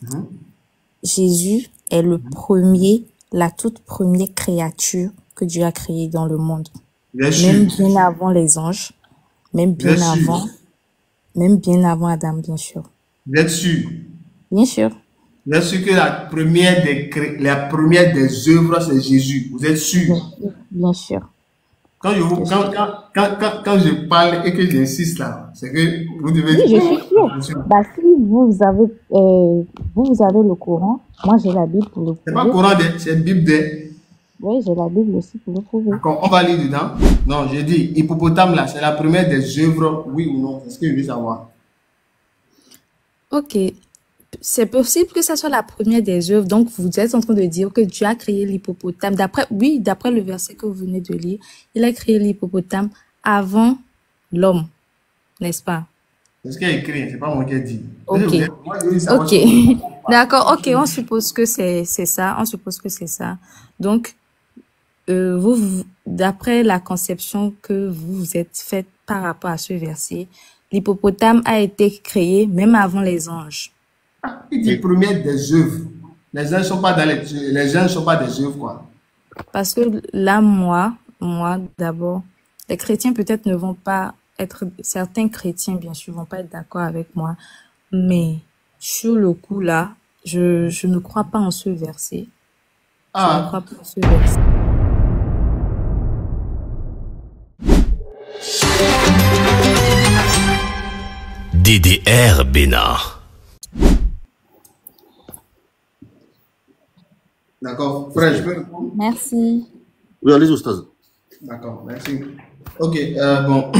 Mhm. Jésus est le premier, la toute première créature que Dieu a créée dans le monde. Bien Même sûr. bien avant les anges, même Bien bien sûr. avant, même bien avant Adam, bien sûr. Bien sûr. Bien sûr. Bien sûr que la première des œuvres, c'est Jésus. Vous êtes sûr? Bien sûr. Bien sûr. Quand je, Je vous- suis quand je parle et que j'insiste là, c'est que vous devez Oui, je suis faire sûre. attention. Bah, si vous avez le Coran, moi j'ai la Bible pour le C'est pas prouver. Coran, c'est Bible des. Oui, j'ai la Bible aussi pour le prouver. D'accord, on va lire dedans. Non, j'ai dit, hippopotame là, c'est la première des œuvres, oui ou non? C'est ce que je veux savoir. Ok, c'est possible que ça soit la première des œuvres. Donc, vous êtes en train de dire que Dieu a créé l'hippopotame. D'après le verset que vous venez de lire, il a créé l'hippopotame avant l'homme, n'est-ce pas? C'est ce qui est écrit, c'est pas moi qui ai dit. Ok, Moi, je veux savoir ok, si vous ou pas. d'accord, ok, on suppose que c'est ça, on suppose que c'est ça. Donc, d'après la conception que vous vous êtes faite par rapport à ce verset, l'hippopotame a été créé même avant les anges. Il dit première des œuvres. Les uns ne sont pas dans les uns ne sont pas des œuvres, quoi. Parce que là, moi, d'abord, les chrétiens peut-être ne vont pas être, certains chrétiens, bien sûr, vont pas être d'accord avec moi, mais sur le coup, là, je ne crois pas en ce verset. Je ne Ah, crois pas en ce verset. DDR Bénin. d'accord. Frère, je peux répondre? Merci. Oui, allez-y, Oustaz. D'accord, merci. Ok, bon,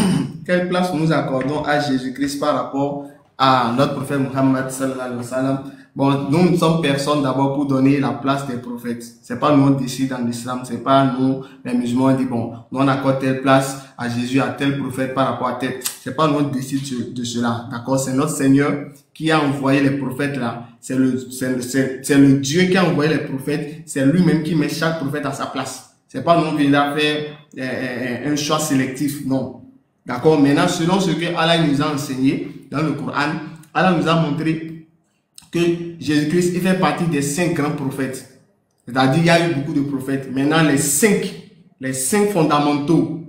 quelle place nous accordons à Jésus-Christ par rapport à notre prophète Muhammad sallallahu alayhi wa sallam? Bon, nous ne sommes personne d'abord pour donner la place des prophètes. C'est pas nous on décide dans l'islam, c'est pas nous les musulmans on dit bon, nous on accorde telle place à Jésus, à tel prophète par rapport à tel. C'est pas nous on décide de cela, d'accord? C'est notre Seigneur qui a envoyé les prophètes là. C'est le Dieu qui a envoyé les prophètes. C'est lui-même qui met chaque prophète à sa place. C'est pas nous qui venons faire un choix sélectif, non. D'accord? Maintenant, selon ce que Allah nous a enseigné dans le Coran, Allah nous a montré que Jésus-Christ il fait partie des 5 grands prophètes. C'est-à-dire il y a eu beaucoup de prophètes. Maintenant, les cinq fondamentaux,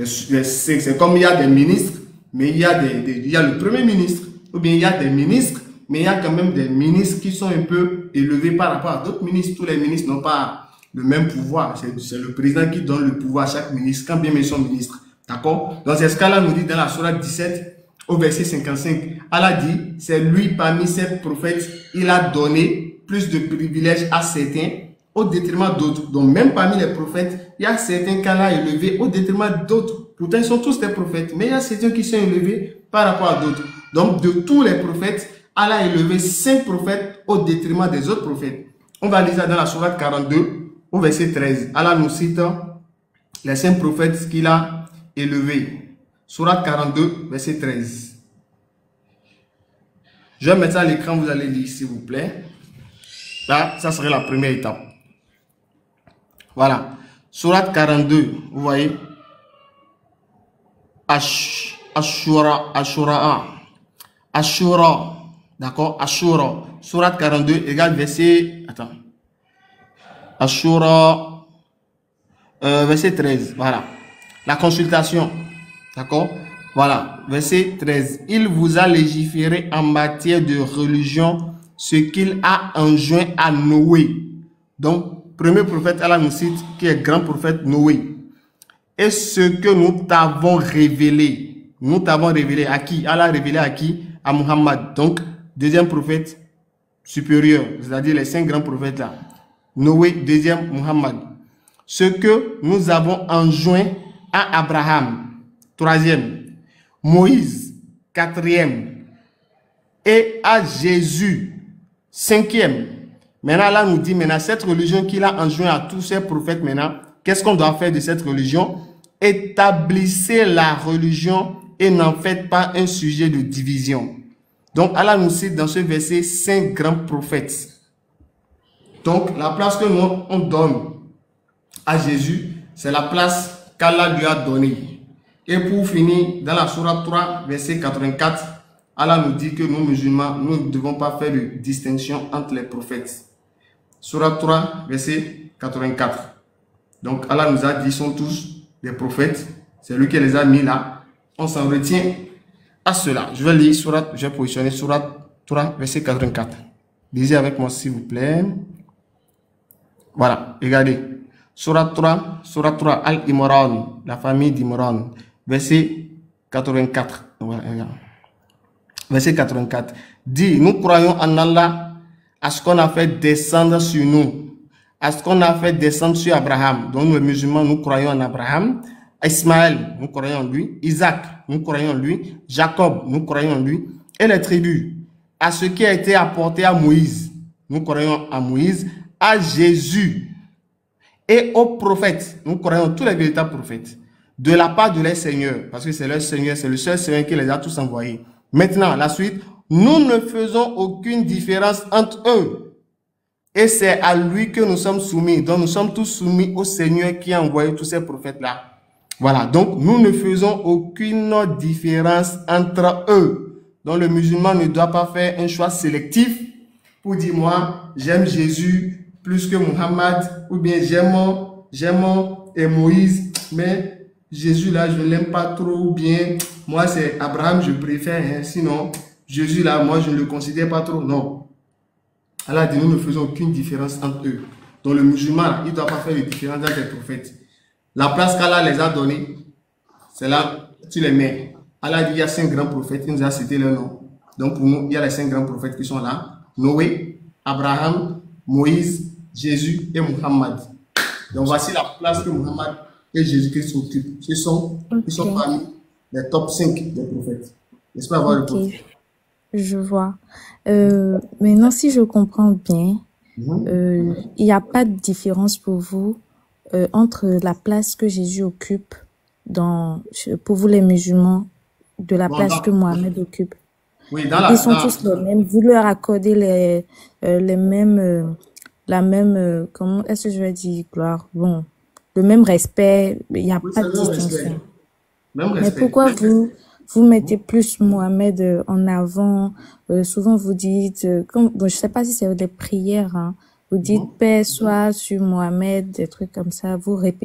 c'est comme il y a des ministres, mais il y a le premier ministre, ou bien il y a des ministres, mais il y a quand même des ministres qui sont un peu élevés par rapport à d'autres ministres. Tous les ministres n'ont pas le même pouvoir. C'est le président qui donne le pouvoir à chaque ministre, quand bien même ils sont ministres. D'accord? Donc c'est ce qu'Allah nous dit dans la sourate 17, au verset 55. Allah dit, c'est lui parmi ces prophètes, il a donné plus de privilèges à certains au détriment d'autres. Donc même parmi les prophètes, il y a certains qu'Allah a élevés au détriment d'autres. Pourtant, ils sont tous des prophètes, mais il y a certains qui sont élevés par rapport à d'autres. Donc de tous les prophètes, Allah a élevé 5 prophètes au détriment des autres prophètes. On va lire ça dans la sourate 42, au verset 13. Allah nous cite les 5 prophètes qu'il a élevés. Sourate 42, verset 13. Je vais mettre ça à l'écran, vous allez lire s'il vous plaît. Là, ça serait la première étape. Voilà. Sourate 42, vous voyez. Ashura. D'accord? Ashura. Sourate 42, égale verset. Attends. Ashura. Verset 13. Voilà. La consultation. D'accord? Voilà. Verset 13. Il vous a légiféré en matière de religion ce qu'il a enjoint à Noé. Donc, premier prophète, Allah nous cite, qui est grand prophète Noé. Et ce que nous t'avons révélé. Nous t'avons révélé à qui? Allah a révélé à qui? À Muhammad. Donc, deuxième prophète supérieur, c'est-à-dire les 5 grands prophètes là. Noé, deuxième, Muhammad. Ce que nous avons enjoint à Abraham. Troisième. Moïse, quatrième. Et à Jésus, cinquième. Maintenant, là, nous dit, maintenant, cette religion qu'il a enjoint à tous ces prophètes, maintenant, qu'est-ce qu'on doit faire de cette religion? Établissez la religion et n'en faites pas un sujet de division. Donc, Allah nous cite dans ce verset 5 grands prophètes. Donc, la place que nous, on donne à Jésus, c'est la place qu'Allah lui a donnée. Et pour finir, dans la sourate 3, verset 84, Allah nous dit que nous, musulmans, nous ne devons pas faire de distinction entre les prophètes. Surat 3, verset 84. Donc, Allah nous a dit, ils sont tous des prophètes. C'est lui qui les a mis là. On s'en retient à cela. Je vais lire Surat, je vais positionner Surat 3, verset 84. Lisez avec moi, s'il vous plaît. Voilà, regardez. Surat 3, Al-Imran, la famille d'Imran, verset 84. Voilà, verset 84. Dit, nous croyons en Allah, à ce qu'on a fait descendre sur nous, à ce qu'on a fait descendre sur Abraham. Donc, nous, les musulmans, nous croyons en Abraham. Ismaël, nous croyons en lui. Isaac, nous croyons en lui. Jacob, nous croyons en lui. Et les tribus, à ce qui a été apporté à Moïse. Nous croyons à Moïse, à Jésus et aux prophètes. Nous croyons tous les véritables prophètes. De la part de leur Seigneur, parce que c'est leur Seigneur, c'est le seul Seigneur qui les a tous envoyés. Maintenant, la suite, nous ne faisons aucune différence entre eux. Et c'est à lui que nous sommes soumis. Donc, nous sommes tous soumis au Seigneur qui a envoyé tous ces prophètes-là. Voilà. Donc, nous ne faisons aucune différence entre eux. Donc, le musulman ne doit pas faire un choix sélectif pour dire, moi, j'aime Jésus plus que Muhammad, ou bien j'aime Moïse, mais Jésus là, je ne l'aime pas trop bien. Moi, c'est Abraham, je préfère. Hein. Sinon, Jésus là, moi, je ne le considère pas trop. Non. Allah dit, nous ne faisons aucune différence entre eux. Donc, le musulman, là, il ne doit pas faire de différence entre les prophètes. La place qu'Allah les a donnée, c'est là, tu les mets. Allah dit, il y a 5 grands prophètes, il nous a cité leur nom. Donc, pour nous, il y a les 5 grands prophètes qui sont là. Noé, Abraham, Moïse, Jésus et Muhammad. Donc, voici la place que Muhammad et Jésus-Christ occupent. Ils sont parmi les top 5 des prophètes. N'est-ce pas avoir le prophète? Je vois. Maintenant, si je comprends bien, il n'y a pas de différence pour vous entre la place que Jésus occupe pour vous les musulmans, de la place que Mohamed occupe. Oui, ils sont tous les mêmes. Vous leur accordez les mêmes, la même, comment est-ce que je vais dire, gloire? Bon, le même respect. Il n'y a pas de distinction. Mais pourquoi vous mettez plus Mohamed en avant? Souvent vous dites, bon, je sais pas si c'est des prières, hein, vous dites paix soit sur Mohamed, des trucs comme ça,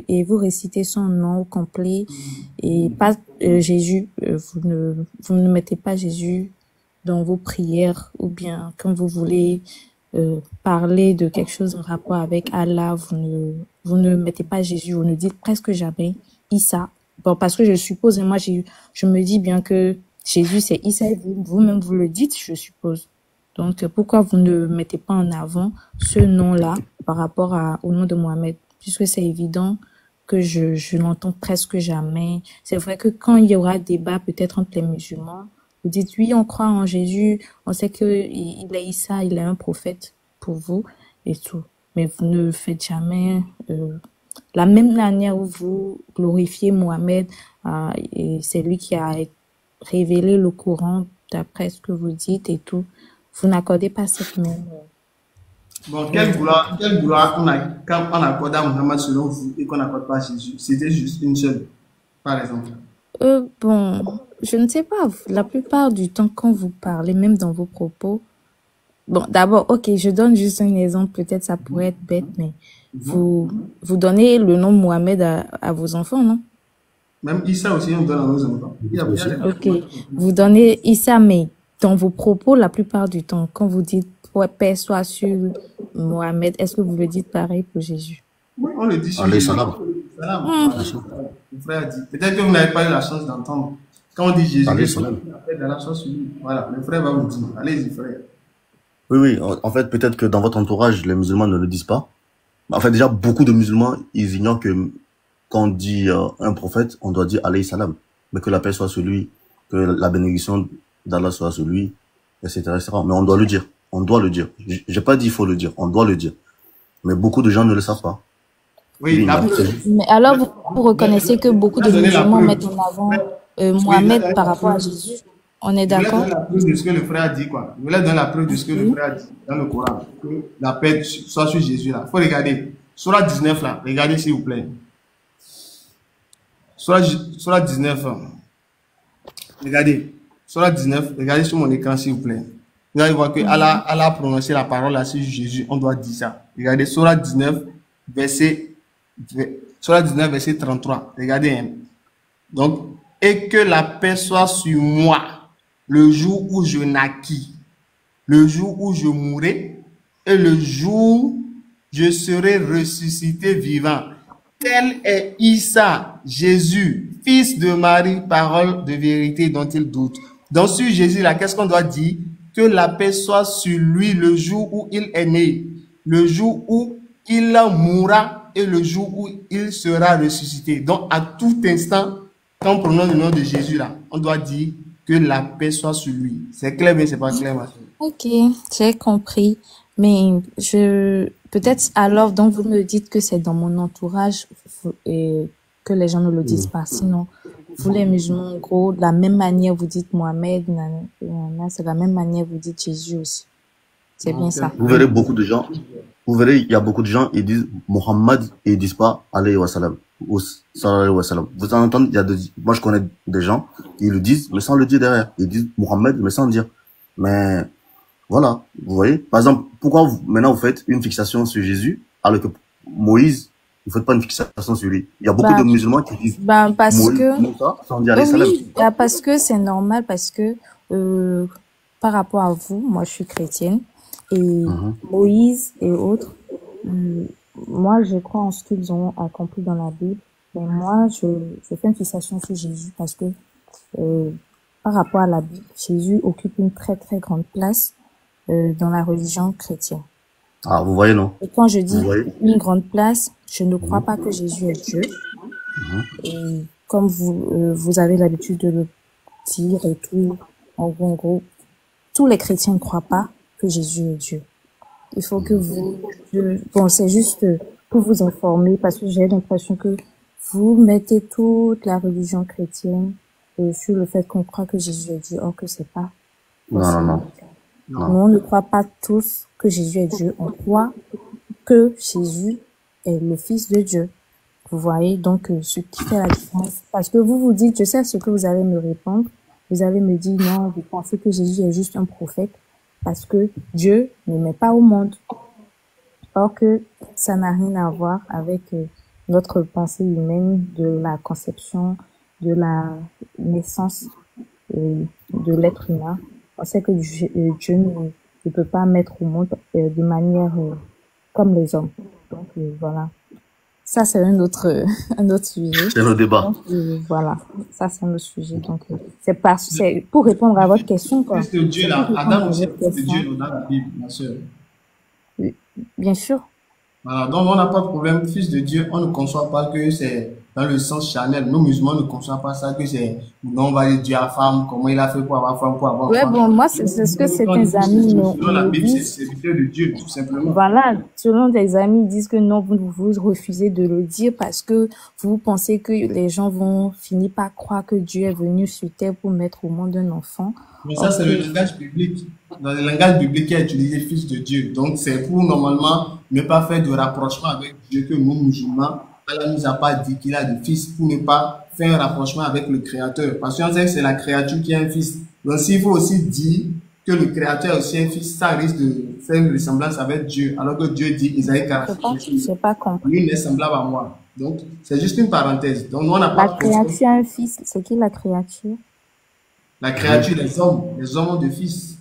et vous récitez son nom au complet, et pas Jésus, vous ne mettez pas Jésus dans vos prières, ou bien quand vous voulez parler de quelque chose en rapport avec Allah, vous ne mettez pas Jésus, vous ne dites presque jamais Issa. Bon, parce que je suppose, moi, je me dis bien que Jésus, c'est Issa, et vous-même, vous le dites, je suppose. Donc, pourquoi vous ne mettez pas en avant ce nom-là par rapport au nom de Mohamed? Puisque c'est évident que je l'entends presque jamais. C'est vrai que quand il y aura débat peut-être entre les musulmans, vous dites, oui, on croit en Jésus, on sait qu'il est Issa, il est un prophète pour vous et tout. Mais vous ne faites jamais la même manière où vous glorifiez Mohamed, et c'est lui qui a révélé le Coran d'après ce que vous dites et tout. Vous n'accordez pas cette même... Bon, quelle gloire on accorde à Mohamed selon vous et qu'on n'accorde pas à Jésus? C'était juste une seule, par exemple. Bon, je ne sais pas. La plupart du temps, quand vous parlez, même dans vos propos... Bon, d'abord, ok, je donne juste un exemple. Peut-être ça pourrait être bête, mais vous donnez le nom Mohamed à vos enfants, non? Même Issa aussi, on donne à nos enfants. Ok, vous donnez Issa, mais dans vos propos, la plupart du temps, quand vous dites paix soit sur Mohamed, est-ce que vous le dites pareil pour Jésus? Oui, on le dit sur Alayhi Jésus. salam. Le frère dit. Peut-être que vous n'avez pas eu la chance d'entendre. Quand on dit Jésus, Alayhi salam. de la chance sur lui. Voilà, le frère va vous dire. Allez-y, frère. Oui. En fait, peut-être que dans votre entourage, les musulmans ne le disent pas. En fait, déjà, beaucoup de musulmans, ils ignorent que quand on dit un prophète, on doit dire alayhi salam. Mais que la paix soit sur lui, que la bénédiction d'Allah soit sur lui, etc., etc. Mais on doit le dire. On doit le dire. J'ai pas dit il faut le dire. On doit le dire. Mais beaucoup de gens ne le savent pas. Oui, mais alors vous reconnaissez que beaucoup de musulmans mettent en avant Mohamed par rapport à Jésus. On est d'accord? Je voulais donner la preuve de ce que le frère a dit, quoi. Je voulais donner la preuve de ce que le frère a dit dans le Coran. Que la paix soit sur Jésus, là. Il faut regarder. Surah 19, là. Regardez, s'il vous plaît. Surah 19. Regardez. Surah 19, regardez sur mon écran s'il vous plaît. Vous allez voir que Allah a prononcé la parole là sur Jésus, on doit dire ça. Regardez Surah 19, verset 33. Regardez. Hein. Donc, et que la paix soit sur moi le jour où je naquis, le jour où je mourrai et le jour où je serai ressuscité vivant. Tel est Issa, Jésus, fils de Marie, parole de vérité dont il doute. Donc sur Jésus, là, qu'est-ce qu'on doit dire? Que la paix soit sur lui le jour où il est né, le jour où il mourra et le jour où il sera ressuscité. Donc à tout instant, quand on prononce le nom de Jésus, là, on doit dire que la paix soit sur lui. C'est clair, mais c'est pas clair, ma soeur. Ok, j'ai compris. Mais peut-être alors, donc vous me dites que c'est dans mon entourage et que les gens ne le disent pas. Sinon, vous les musulmans, en gros, de la même manière vous dites Mohamed, c'est de la même manière vous dites Jésus aussi. C'est bien ça. Vous verrez beaucoup de gens, vous verrez, il y a beaucoup de gens, ils disent Mohammed et ils disent pas alayhi wa sallam ou sallallahu alayhi wa sallam. Vous en entendez, moi je connais des gens, ils le disent, mais sans le dire derrière. Ils disent Mohammed, mais sans le dire. Mais voilà, vous voyez. Par exemple, pourquoi maintenant vous faites une fixation sur Jésus alors que Moïse, vous faites pas une fixation sur lui? Il y a beaucoup de musulmans qui disent parce Moïse, que Moussa, sans dire alayhi salam. oui, parce que c'est normal, parce que par rapport à vous, moi je suis chrétienne et Moïse et autres, moi je crois en ce qu'ils ont accompli dans la Bible, mais moi je fais une fixation sur Jésus parce que par rapport à la Bible, Jésus occupe une très très grande place dans la religion chrétienne. Ah, vous voyez, non? Et quand je dis une grande place, je ne crois pas que Jésus est Dieu. Et comme vous avez l'habitude de le dire et tout, en gros, tous les chrétiens ne croient pas que Jésus est Dieu. Il faut que bon, c'est juste pour vous informer parce que j'ai l'impression que vous mettez toute la religion chrétienne sur le fait qu'on croit que Jésus est Dieu, or que c'est pas. Non. Nous, on ne croit pas tous que Jésus est Dieu. On croit que Jésus est le Fils de Dieu. Vous voyez, donc, ce qui fait la différence. Parce que vous vous dites, je sais ce que vous allez me répondre. Vous allez me dire, non, vous pensez que Jésus est juste un prophète parce que Dieu ne met pas au monde. Or que ça n'a rien à voir avec notre pensée humaine de la conception, de la naissance de l'être humain. On sait que Dieu ne peut pas mettre au monde de manière comme les hommes. Donc voilà. Ça c'est un autre sujet. C'est notre débat. Donc, voilà. Ça c'est un autre sujet. Donc c'est pour répondre à votre question quoi. Fils de Dieu là, Adam aussi est fils de Dieu dans la Bible, ma soeur. Bien sûr. Voilà, donc on n'a pas de problème, fils de Dieu, on ne conçoit pas que c'est dans le sens charnel. Nous musulmans ne conçoivent pas ça, que c'est, non, on va dire Dieu à femme, comment il a fait pour avoir femme, pour avoir femme. Bon, moi, c'est ce que certains amis selon la Bible, c'est serviteur de Dieu, tout simplement. Voilà, selon des amis, ils disent que non, vous refusez de le dire parce que vous pensez que les gens vont finir par croire que Dieu est venu sur terre pour mettre au monde un enfant. Mais ça, c'est le langage biblique. Dans le langage biblique qui a utilisé fils de Dieu. Donc, c'est pour normalement ne pas faire de rapprochement avec Dieu que nous, musulmans, Allah ne nous a pas dit qu'il a des fils pour ne pas faire un rapprochement avec le Créateur. Parce qu'on sait que c'est la créature qui a un fils. Donc, s'il faut aussi dire que le Créateur a aussi un fils, ça risque de faire une ressemblance avec Dieu. Alors que Dieu dit, Isaïe 40, je sais pas compris. lui est semblable à moi. Donc, c'est juste une parenthèse. Donc, nous, on n'a pas la créature a un fils. C'est qui la créature? La créature, les hommes ont des fils.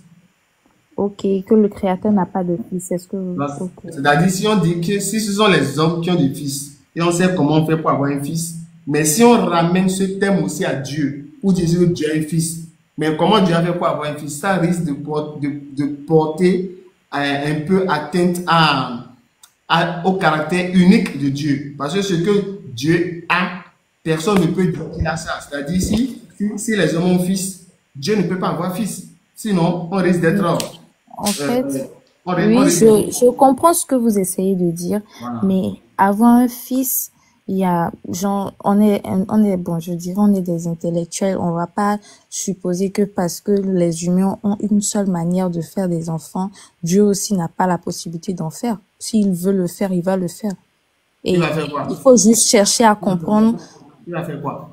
Ok, que le créateur n'a pas de fils, est-ce que... Okay. C'est-à-dire, si on dit que si ce sont les hommes qui ont des fils, et on sait comment on fait pour avoir un fils, mais si on ramène ce thème aussi à Dieu, pour dire que Dieu a un fils, mais comment Dieu a fait pour avoir un fils, ça risque de porter un peu atteinte au caractère unique de Dieu. Parce que ce que Dieu a, personne ne peut dire qu'il a ça. C'est-à-dire, si les hommes ont fils, Dieu ne peut pas avoir fils. Sinon, on risque d'être... En fait, oui, je comprends ce que vous essayez de dire, voilà. Mais avoir un fils, il y a, genre, on est, bon, je dirais, on est des intellectuels, on va pas supposer que parce que les humains ont une seule manière de faire des enfants, Dieu aussi n'a pas la possibilité d'en faire. S'il veut le faire, il va le faire. Et il faut juste chercher à comprendre. Il va faire quoi?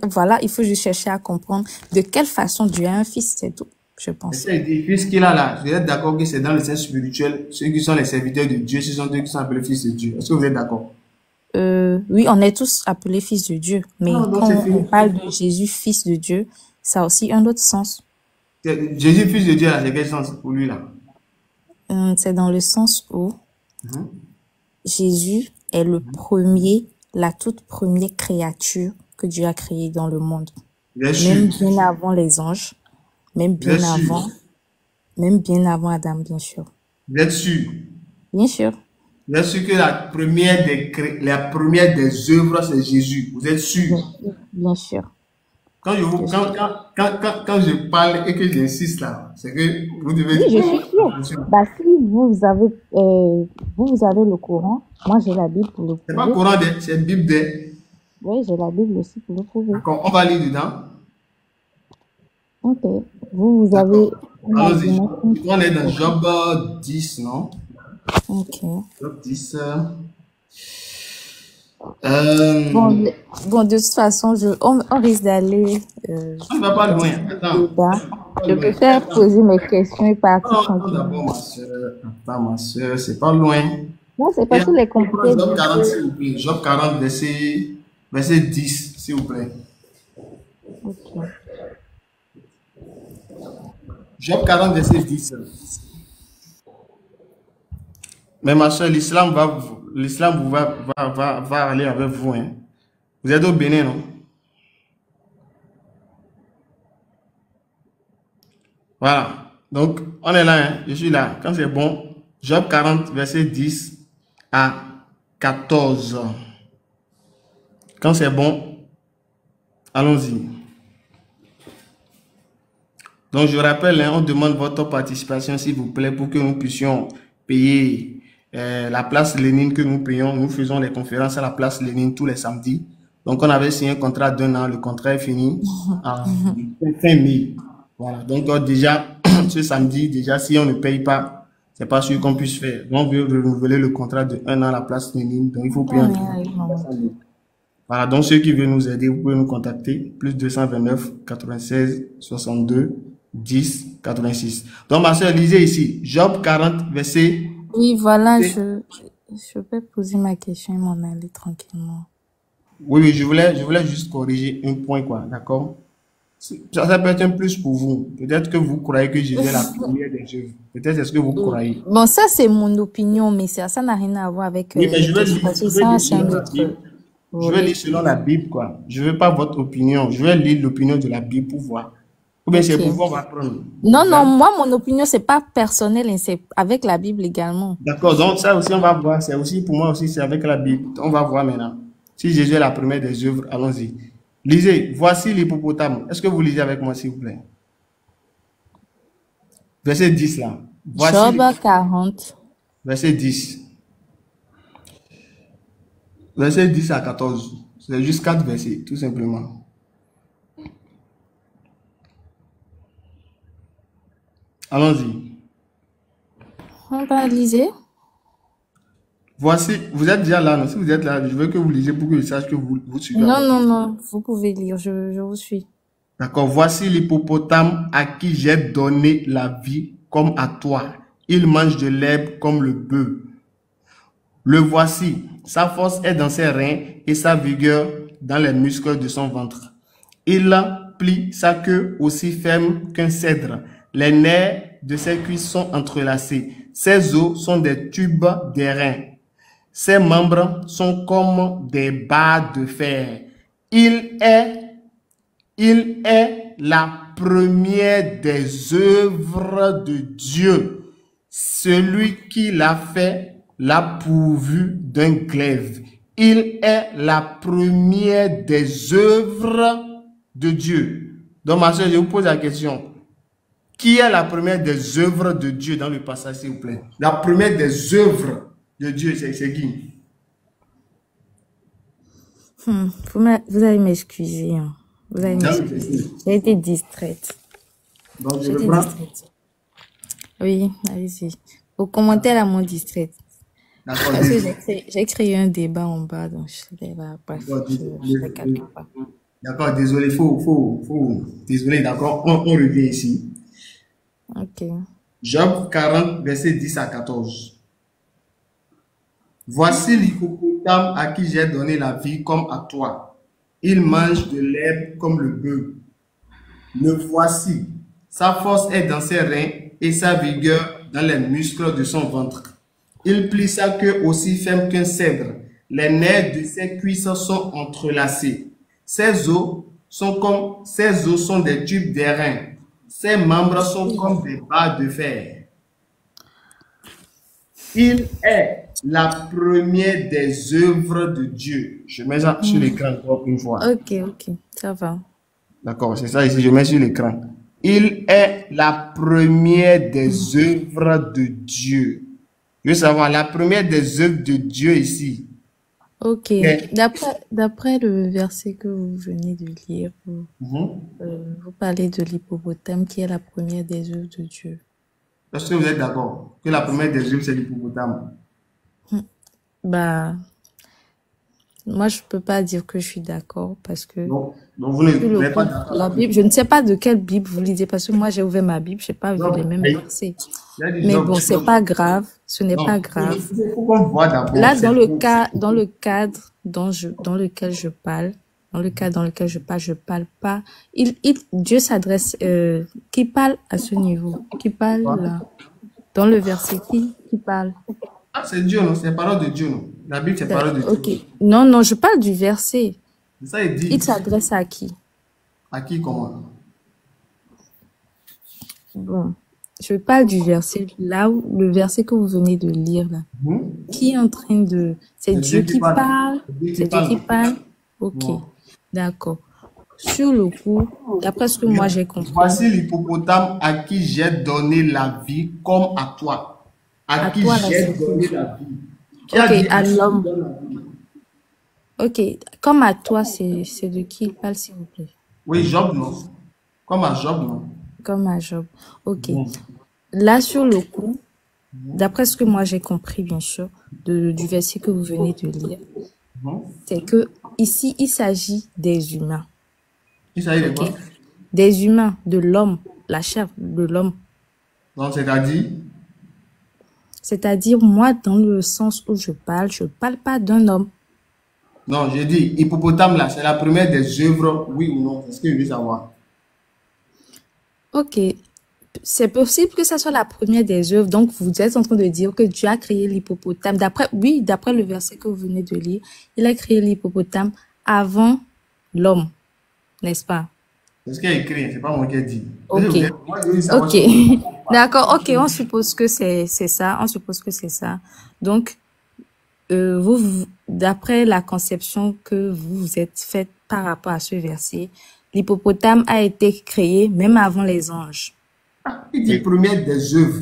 voilà, il faut juste chercher à comprendre de quelle façon Dieu a un fils, c'est tout, je Et pense. cet édifice qu'il a là, vous êtes d'accord que c'est dans le sens spirituel, ceux qui sont les serviteurs de Dieu, ce sont ceux qui sont appelés fils de Dieu. Est-ce que vous êtes d'accord? Oui, on est tous appelés fils de Dieu, mais Non, donc quand c'est on fini. parle de Jésus, fils de Dieu, ça a aussi un autre sens. Jésus, fils de Dieu, là, c'est quel sens pour lui là? C'est dans le sens où Mhm. Jésus est le premier, la toute première créature que Dieu a créée dans le monde. Bien Même sûr. bien avant les anges, même Bien bien sûr. avant, même bien avant Adam, bien sûr. Vous êtes sûr. Bien sûr. Bien sûr que la première des œuvres, c'est Jésus. Vous êtes sûr. Bien sûr. Quand Je suis... quand je parle et que j'insiste là, c'est que vous devez Oui, je suis faire sûre. attention. Bah, si vous avez le Coran, moi j'ai la Bible pour le C'est pas prouver. Coran, c'est Bible des. Oui, j'ai la Bible aussi pour le prouver. D'accord, on va lire dedans. Ok. Vous avez D'accord. un Allons-y. argument On est dans contre. Job 10, non? Ok. Job 10. Bon, de toute façon, on risque d'aller On ne va pas dans loin. un Attends. débat. Pas Je loin. préfère poser mes questions et partir Attends d'abord, tranquillement. ma soeur. Attends, ma soeur, c'est pas loin. Non, c'est Et parce que les on prend compliqués Job disent 40, s'il que... vous plaît. Job 40, verset 10, s'il vous plaît. Ok. Job 40, verset 10. Mais ma soeur, l'islam va aller avec vous. Hein. Vous êtes au Bénin, non? Voilà. Donc, on est là. Hein. Je suis là. Quand c'est bon, Job 40, verset 10 à 14. Quand c'est bon, allons-y. Donc, je rappelle, hein, on demande votre participation, s'il vous plaît, pour que nous puissions payer la place Lénine que nous payons. Nous faisons les conférences à la place Lénine tous les samedis. Donc, on avait signé un contrat d'1 an. Le contrat est fini en fin mai. Voilà. Donc, déjà, ce samedi, déjà, si on ne paye pas, c'est pas sûr qu'on puisse faire. Donc, on veut renouveler le contrat de 1 an à la place Lénine. Donc, il faut payer un Ouais, ouais. voilà, donc ceux qui veulent nous aider, vous pouvez nous contacter, plus 229 96 62 10 86. Donc ma soeur, lisez ici, Job 40, verset... Oui, voilà, je vais poser ma question et m'en aller tranquillement. Oui, je voulais juste corriger un point, quoi, d'accord? Ça peut être un plus pour vous. Peut-être que vous croyez que Jésus est la première des œuvres. Peut-être est-ce que vous croyez. Bon, ça c'est mon opinion, mais ça n'a rien à voir avec Oui, mais les je vais questions. lire, Parce que je vais ça, lire c'est un selon la autre Bible. Je vais volet. lire selon la Bible, quoi. Je veux pas votre opinion. Je vais lire l'opinion de la Bible pour voir. Ou bien c'est Ok. pour vous, on va prendre. Non, Exact. moi, mon opinion, c'est pas personnel, hein, c'est avec la Bible également. D'accord, donc ça aussi on va voir, c'est aussi pour moi aussi, c'est avec la Bible. On va voir maintenant. Si Jésus est la première des œuvres, allons-y. Lisez, voici l'hippopotame. Est-ce que vous lisez avec moi, s'il vous plaît? Verset 10 là. Voici Job 40. verset 10. Verset 10 à 14. C'est juste 4 versets, tout simplement. Allons-y. On va liser. Voici, vous êtes déjà là, non? Si vous êtes là, je veux que vous lisez pour que je sache que vous suivez Non, avec. non, non, vous pouvez lire, je vous suis. D'accord. Voici l'hippopotame à qui j'ai donné la vie comme à toi. Il mange de l'herbe comme le bœuf. Le voici. Sa force est dans ses reins et sa vigueur dans les muscles de son ventre. Il plie sa queue aussi ferme qu'un cèdre. Les nerfs de ses cuisses sont entrelacés. Ses os sont des tubes d'airain. Ses membres sont comme des barres de fer. Il est la première des œuvres de Dieu. Celui qui l'a fait l'a pourvu d'un glaive. Il est la première des œuvres de Dieu. Donc, ma soeur, je vous pose la question. Qui est la première des œuvres de Dieu dans le passage, s'il vous plaît? La première des œuvres de Dieu, c'est qui? Vous allez m'excuser. Hein. Vous allez Dans le m'excuser. verset. J'ai été distraite. Donc, je J'ai été reprends. distraite. Oui, allez-y. Vos commentaires à mon distraite. D'accord, Parce que j'ai créé un débat en bas, donc bref, d'accord, je ne calcule pas. d'accord, désolé, désolé, d'accord, on revient ici. Ok. Job 40, verset 10 à 14. Voici l'hippopotame à qui j'ai donné la vie comme à toi. Il mange de l'herbe comme le bœuf. Le voici. Sa force est dans ses reins et sa vigueur dans les muscles de son ventre. Il plie sa queue aussi ferme qu'un cèdre. Les nerfs de ses cuisses sont entrelacés. Ses os sont des tubes d'airain. Ses membres sont comme des barres de fer. Il est la première des œuvres de Dieu. Je mets ça sur l'écran encore une fois. Ok, ça va. D'accord, c'est ça ici, je mets sur l'écran. Il est la première des œuvres de Dieu. Je veux savoir, la première des œuvres de Dieu ici. Ok. est- D'après le verset que vous venez de lire, Mhm. vous parlez de l'hippopotame qui est la première des œuvres de Dieu. Est-ce que vous êtes d'accord que la première des œuvres, c'est l'hippopotame? Bah, moi, je peux pas dire que je suis d'accord parce que Donc sur vous le n'êtes pas coup, d'accord. la Bible, je ne sais pas de quelle Bible vous lisez parce que moi, j'ai ouvert ma Bible, j'ai pas vu les mêmes versets. Il y a des Mais gens bon, qui c'est sont- pas grave, ce n'est Non, pas grave. il faut qu'on voit d'abord. Là, c'est dans le cadre dans lequel je parle, je parle pas. Dieu s'adresse, qui parle à ce niveau, qui parle là, dans le verset qui parle. Ah, c'est Dieu, non? C'est la parole de Dieu, non? La Bible, c'est la parole de Dieu. Ok. Non, je parle du verset. C'est ça, il dit. Il s'adresse à qui? À qui, comment? Bon, je parle du verset là où le verset que vous venez de lire là. Mhm. Qui est en train de... C'est Dieu qui parle. C'est Dieu qui parle. Ok, Non. d'accord. Sur le coup, d'après ce que moi j'ai compris, Voici l'hippopotame à qui j'ai donné la vie comme à toi. À à qui toi là, j'ai c'est donné qui? la vie. Qui a Ok, dit à qui l'homme. donne la vie? Ok, comme à toi, c'est de qui il parle, s'il vous plaît? Oui, Job, non? Comme à Job, non? Comme à Job. Ok. Mhm. Là, sur le coup, d'après ce que moi j'ai compris, bien sûr, du verset que vous venez de lire, Mhm. c'est que ici, il s'agit des humains. Il s'agit de Ok? quoi? Des humains, de l'homme, la chair de l'homme. Donc, c'est-à-dire, C'est-à-dire, moi, dans le sens où je parle pas d'un homme. non, j'ai dit, hippopotame là, c'est la première des œuvres, oui ou non? C'est ce que je veux savoir. Ok. C'est possible que ça soit la première des œuvres. Donc, vous êtes en train de dire que Dieu a créé l'hippopotame. D'après le verset que vous venez de lire, il a créé l'hippopotame avant l'homme, n'est-ce pas? C'est ce qu'il y a écrit, c'est pas moi qui ai dit. Ok. Moi, je veux savoir Ok. ce que- D'accord. Ok. On suppose que c'est ça. On suppose que c'est ça. Donc, d'après la conception que vous vous êtes faite par rapport à ce verset, l'hippopotame a été créé même avant les anges. Il dit première des œuvres.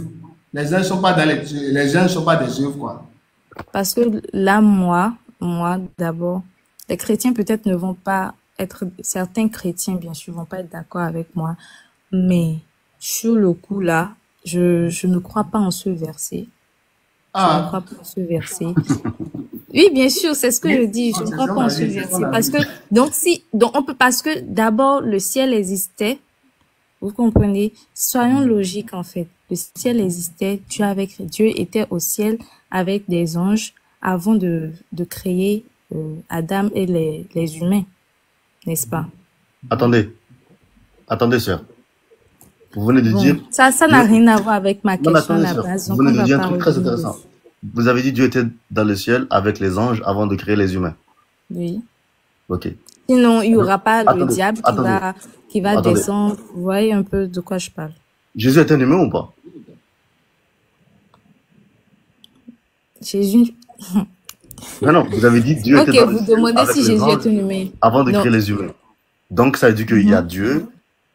Les anges ne sont pas les anges sont pas des œuvres, quoi. Parce que là, moi, d'abord, les chrétiens peut-être ne vont pas être, certains chrétiens, bien sûr, vont pas être d'accord avec moi, mais sur le coup là, je ne crois pas en ce verset. Je ne Ah, crois pas en ce verset. Oui, bien sûr, c'est ce que je dis. Je ne c'est crois ça, pas en on a ce dit, c'est verset. ça, on a Parce dit. que, parce que d'abord, le ciel existait. Vous comprenez? Soyons logiques, en fait. Le ciel existait. Dieu était au ciel avec des anges avant de créer Adam et les humains. N'est-ce pas? Attendez, sœur. Vous venez de Bon, dire, ça n'a rien à voir avec ma non, mais question à attendez, la sœur. base. Vous Donc, venez on de va dire un pas truc très revenir intéressant. dessus. Vous avez dit Dieu était dans le ciel avec les anges avant de créer les humains. Oui. Ok. Sinon, il y aura pas le Attendez, diable qui va attendez. descendre. Vous voyez un peu de quoi je parle. Jésus est un humain ou pas? Jésus. Non, non, vous avez dit Dieu Ok, était dans le vous ciel demandez avec si les Jésus anges est un humain. avant de Non. créer les humains. Donc, ça veut dire qu'il y a Dieu,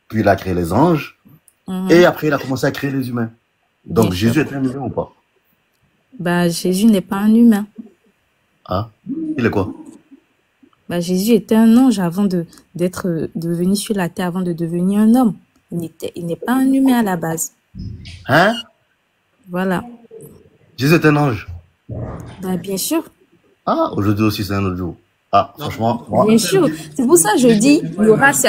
puis il a créé les anges, et après il a commencé à créer les humains. Donc, Bien Jésus sûr. est un humain ou pas? Bah, Jésus n'est pas un humain. Ah, il est quoi? Bah, Jésus était un ange avant de venir sur la terre, avant de devenir un homme. Il n'est pas un humain à la base. Hein? Voilà. Jésus est un ange. Bah, bien sûr. Ah, aujourd'hui aussi, c'est un autre jour. Ah, Non, franchement, moi, Bien sûr. C'est pour ça que je dis, il y aura ce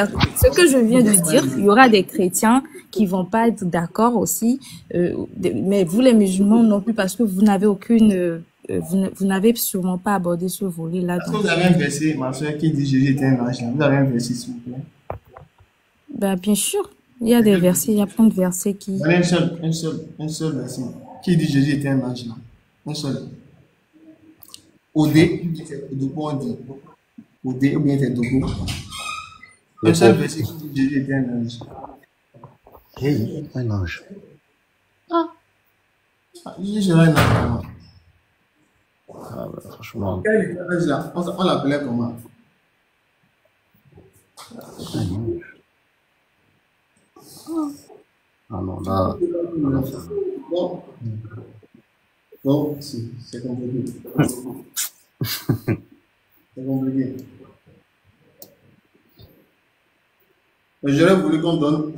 que je viens de dire, il y aura des chrétiens qui vont pas être d'accord aussi, mais vous les musulmans non plus parce que vous n'avez aucune, vous n'avez sûrement pas abordé ce volet-là. est-ce que Donc, vous avez un verset, ma soeur, qui dit Jésus était un ange là? Vous avez un verset, s'il vous plaît? bah, bien sûr, il y a des versets, il y a plein de versets qui, Donnez un seul verset. Qui dit Jésus était un ange là? Un seul. Odé, ou bien c'est Odopo, on dit. Odé, ou bien c'est Dopo. Un seul verset qui dit Jésus était un ange. hey, un ange. Ah, Jésus sera un ange. Ah, bah, franchement, Quel était l'ange là? On l'appelait comment? un ange. Ah non, là, Bon, bon, c'est compliqué. C'est compliqué. Mais j'aurais voulu qu'on donne,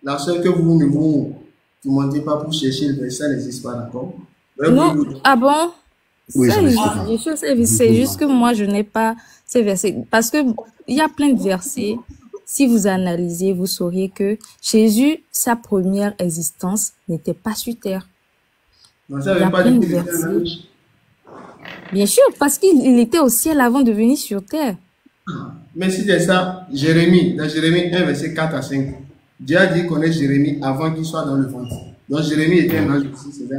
la seule que vous ne vous demandez pas pour chercher le verset, ça n'existe pas, d'accord? J'aurais voulu non, vous donner. ah bon? oui, Ça ça n'existe existe, pas. bien sûr, c'est juste que moi, je n'ai pas ces versets. Parce que il y a plein de versets. Si vous analysez, vous sauriez que Jésus, sa première existence n'était pas sur terre. Donc ça Il ne y veut a pas plein dire de qu'il était un versets. ange. Bien sûr, parce qu'il était au ciel avant de venir sur terre. Mais si c'est ça, Jérémie, dans Jérémie 1, verset 4 à 5, Dieu a dit qu'on est Jérémie avant qu'il soit dans le ventre. Donc Jérémie était un ange aussi, c'est ça?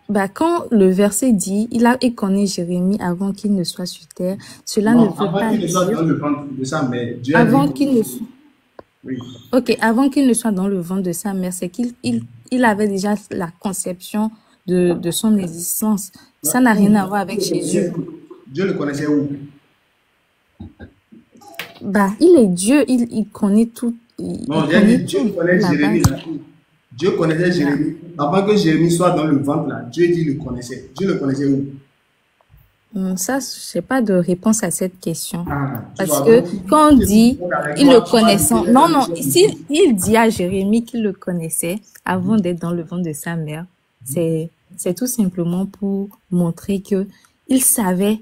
Bah, quand le verset dit, il connaît Jérémie avant qu'il ne soit sur terre, cela ne Non, veut avant pas qu'il ne soit dire, dans le ventre de sa mère, Dieu a dit avant qu'on qu'il ne soit, oui. ok, avant qu'il ne soit dans le ventre de sa mère, c'est il avait déjà la conception de son existence. Ça n'a rien à voir avec Jésus. Dieu le connaissait où? Bah, il est Dieu, il connaît tout, Non, il j'ai connaît dit Dieu tout, connaît la Jérémie base. là. Dieu connaissait Jérémie. Avant que Jérémie soit dans le ventre là, Dieu dit le connaissait. Dieu le connaissait où? Ça, je n'ai pas de réponse à cette question. Ah, tu Parce vois, que donc, quand on si tu dit, parles avec il moi, le tu vas dire connaissant, qu'il est non, dans le non, ciel. il dit à Jérémie qu'il le connaissait avant d'être dans le ventre de sa mère, c'est tout simplement pour montrer que il savait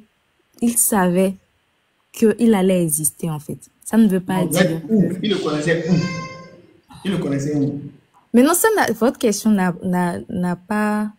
qu'il allait exister, en fait. Ça ne veut pas Non, dire où? que... Il le connaissait où? Il le connaissait où? Mais non, votre question n'a pas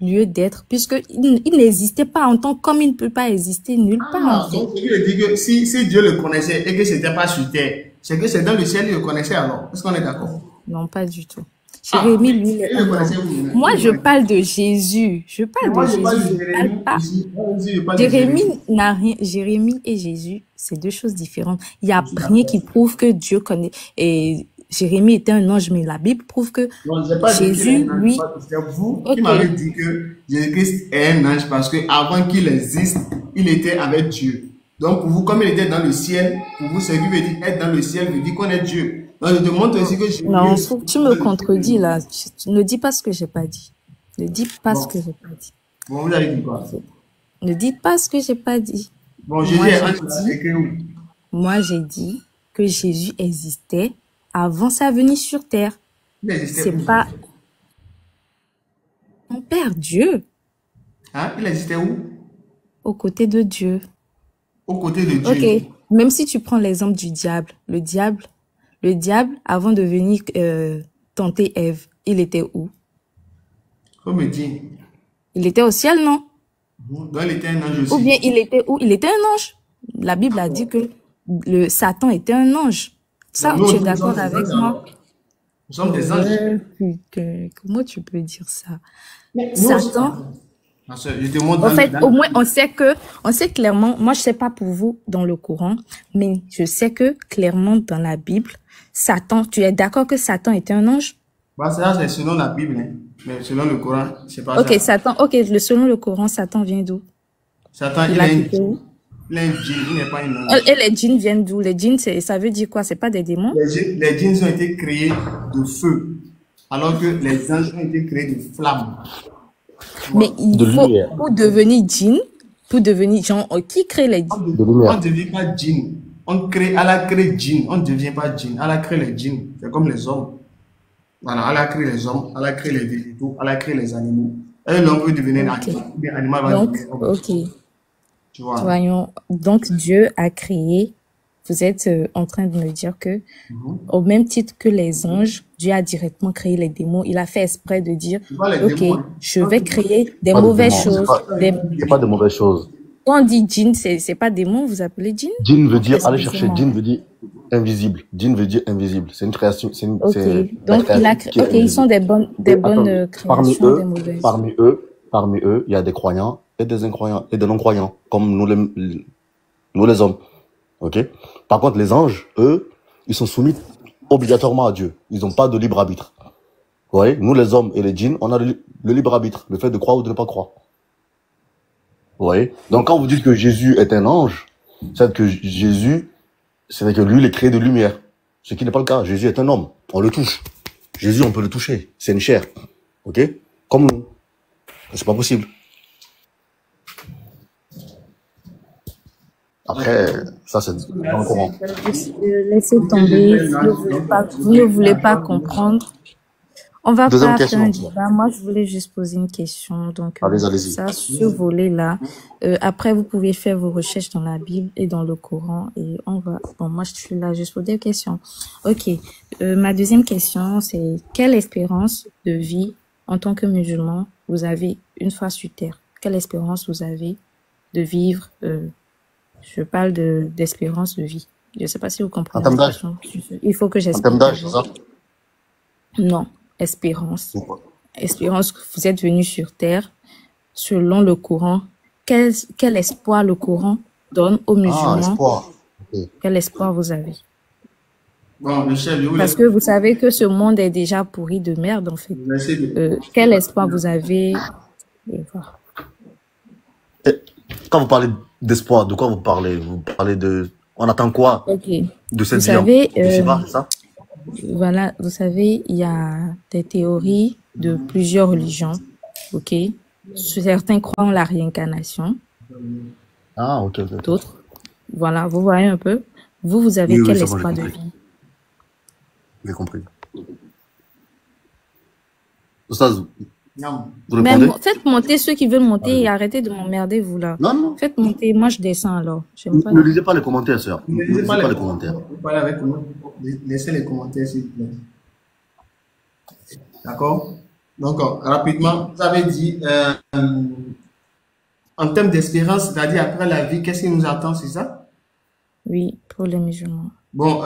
lieu d'être, puisque il n'existait pas en tant comme il ne peut pas exister nulle part, en Ah, fait. donc ce qui veut dire que si Dieu le connaissait et que c'était pas sur terre, c'est que c'est dans le ciel il le connaissait alors. Est-ce qu'on est d'accord? Non, pas du tout. Ah, Jérémie, lui, il il est le un connaissait ange. où? Il Moi, le je connaissait. parle de Jésus. Je Mais parle moi de je parle Jésus. de Je Jérémie parle pas. ici. Moi aussi je parle de Jérémie. Jérémie n'a rien. Jérémie et Jésus, c'est deux choses différentes. Il y a Je suis rien qui d'accord. prouve que Dieu connaît. Et Jérémie était un ange, mais la Bible prouve que Non, je n'ai pas dit qu'il est Jésus, un ange. lui, C'est vous qui ok. m'avez dit que Jésus-Christ est un ange parce que avant qu'il existe, il était avec Dieu. Donc pour vous, comme il était dans le ciel, pour vous, ce qui veut dire être dans le ciel veut dire qu'on est Dieu. Donc je te montre aussi que Non, Jésus tu me contredis là. Tu ne dis pas ce que j'ai pas dit. Ne dis pas ce Bon, que j'ai pas dit. bon, vous avez dit quoi? Ne dis pas ce que j'ai pas dit. Bon, Jésus Moi, est j'ai ange, là, dit, écrit où? moi, j'ai dit que Jésus existait avant sa venue sur terre. Il existait C'est où? pas mon Père Dieu, Hein? Il existait où? aux côtés de Dieu. Aux côtés de Ok, Dieu. même si tu prends l'exemple du diable, le diable, avant de venir tenter Ève, il était où? Comme me dit. Il était au ciel, non? Donc il était un ange Ou aussi. bien il était où? Il était un ange. La Bible a dit que le Satan était un ange. Ça, Donc nous tu es aussi, nous sommes d'accord des avec anges moi? alors. Nous sommes des anges. Putain, comment tu peux dire ça? Mais nous aussi. Satan, Ma soeur, je te montre en dans fait, dans- au moins, on sait clairement, moi je sais pas pour vous dans le Coran, mais je sais que clairement dans la Bible, Satan, tu es d'accord que Satan était un ange? Bah, ça, c'est selon la Bible, hein. Mais selon le Coran, c'est pas Ok, ça. Satan, ok, selon le Coran, Satan vient d'où? Satan, Il il a est un quitté où? il est un djinn, il n'est pas un ange. Et les djinns viennent d'où? Les djinns, ça veut dire quoi? C'est pas des démons? Les djinns ont été créés de feu, alors que les anges ont été créés de flammes. Tu Mais vois? il De faut, lumière. pour devenir djinn, pour devenir, genre, qui crée les djinns? De On lumière. ne devient pas djinn. Allah crée djinn. On ne devient pas djinn. Allah crée les djinns. C'est comme les hommes. Voilà, Allah crée les hommes, Allah crée les végétaux, Allah crée les animaux. Un homme peut devenir un Ok. animal, ou bien animal va Donc, devenir homme. ok. Tu vois. Voyons. Donc, Dieu a créé. Vous êtes en train de me dire que, Mhm. au même titre que les anges, Dieu a directement créé les démons. Il a fait exprès de dire, C'est pas les ok, démons. Hein. je Non, vais c'est pas créer des Pas de mauvaises démons. choses. C'est pas de mauvaises choses. Quand on dit djinn, c'est pas démon, vous appelez djinn? Djinn veut dire, allez chercher, Excusez-moi. djinn veut dire invisible. Djinn veut dire invisible. C'est une création, Ok. c'est la Donc, il a créature qui est ok, ils sont invisible. des Et bonnes attendez, créations, des mauvaises. parmi eux, il y a des croyants et des incroyants et des non-croyants, comme nous les hommes. Ok? Par contre, les anges, eux, ils sont soumis obligatoirement à Dieu. Ils n'ont pas de libre arbitre. Vous voyez? Nous, les hommes et les djinns, on a le libre arbitre, le fait de croire ou de ne pas croire. Vous voyez? Donc, quand vous dites que Jésus est un ange, c'est que Jésus, c'est que lui, il est créé de lumière. Ce qui n'est pas le cas. Jésus est un homme. On le touche. Jésus, on peut le toucher. C'est une chair. Ok? Comme nous. C'est pas possible. Après, ça, c'est dans le Coran. Laissez tomber, vous ne voulez pas comprendre. On va Deuxième pas faire un question. débat. Moi, je voulais juste poser une question. Donc, Allez-y. ça, ce volet-là. Après, vous pouvez faire vos recherches dans la Bible et dans le Coran. Et on va. Bon, moi, je suis là juste pour des questions. Ok. Ma deuxième question, c'est quelle espérance de vie en tant que musulman vous avez une fois sur terre? Quelle espérance vous avez de vivre? Je parle d'espérance de vie. Je ne sais pas si vous En comprenez termes la d'âge. question. Il faut que En j'explique termes d'âge, c'est d'abord. ça? Non, espérance. Espérance que vous êtes venu sur terre selon le Coran. Quel espoir le Coran donne aux Ah, musulmans? espoir. Ok. Quel espoir vous avez? Bon, le chef, je voulais Parce que vous savez que ce monde est déjà pourri de merde, en fait. essayer de. Quel espoir vous avez? Voilà. Et quand vous parlez d'espoir, de quoi vous parlez? Vous parlez de... On attend quoi Ok. de cette Vous vie savez, d'ici-bas, c'est ça? voilà, vous savez, il y a des théories de plusieurs religions, ok? Certains croient en la réincarnation, Ah, ok. d'autres, voilà, vous voyez un peu. Vous avez Oui, quel c'est bon, j'ai espoir de compris. vie? J'ai compris. Oustaz, Non. vous Mais répondez? faites monter ceux qui veulent monter et Allez-y. arrêtez de m'emmerder, vous là. Non. Faites monter, moi je descends alors. J'aime pas. Ne lisez pas les commentaires, sœur. Ne Ne lisez lisez pas pas les les commentaires. commentaires. Vous parlez avec nous. Laissez les commentaires, s'il vous plaît. D'accord? Donc, rapidement, vous avez dit, en termes d'espérance, c'est-à-dire après la vie, qu'est-ce qui nous attend, c'est ça? Oui, pour les musulmans. Bon,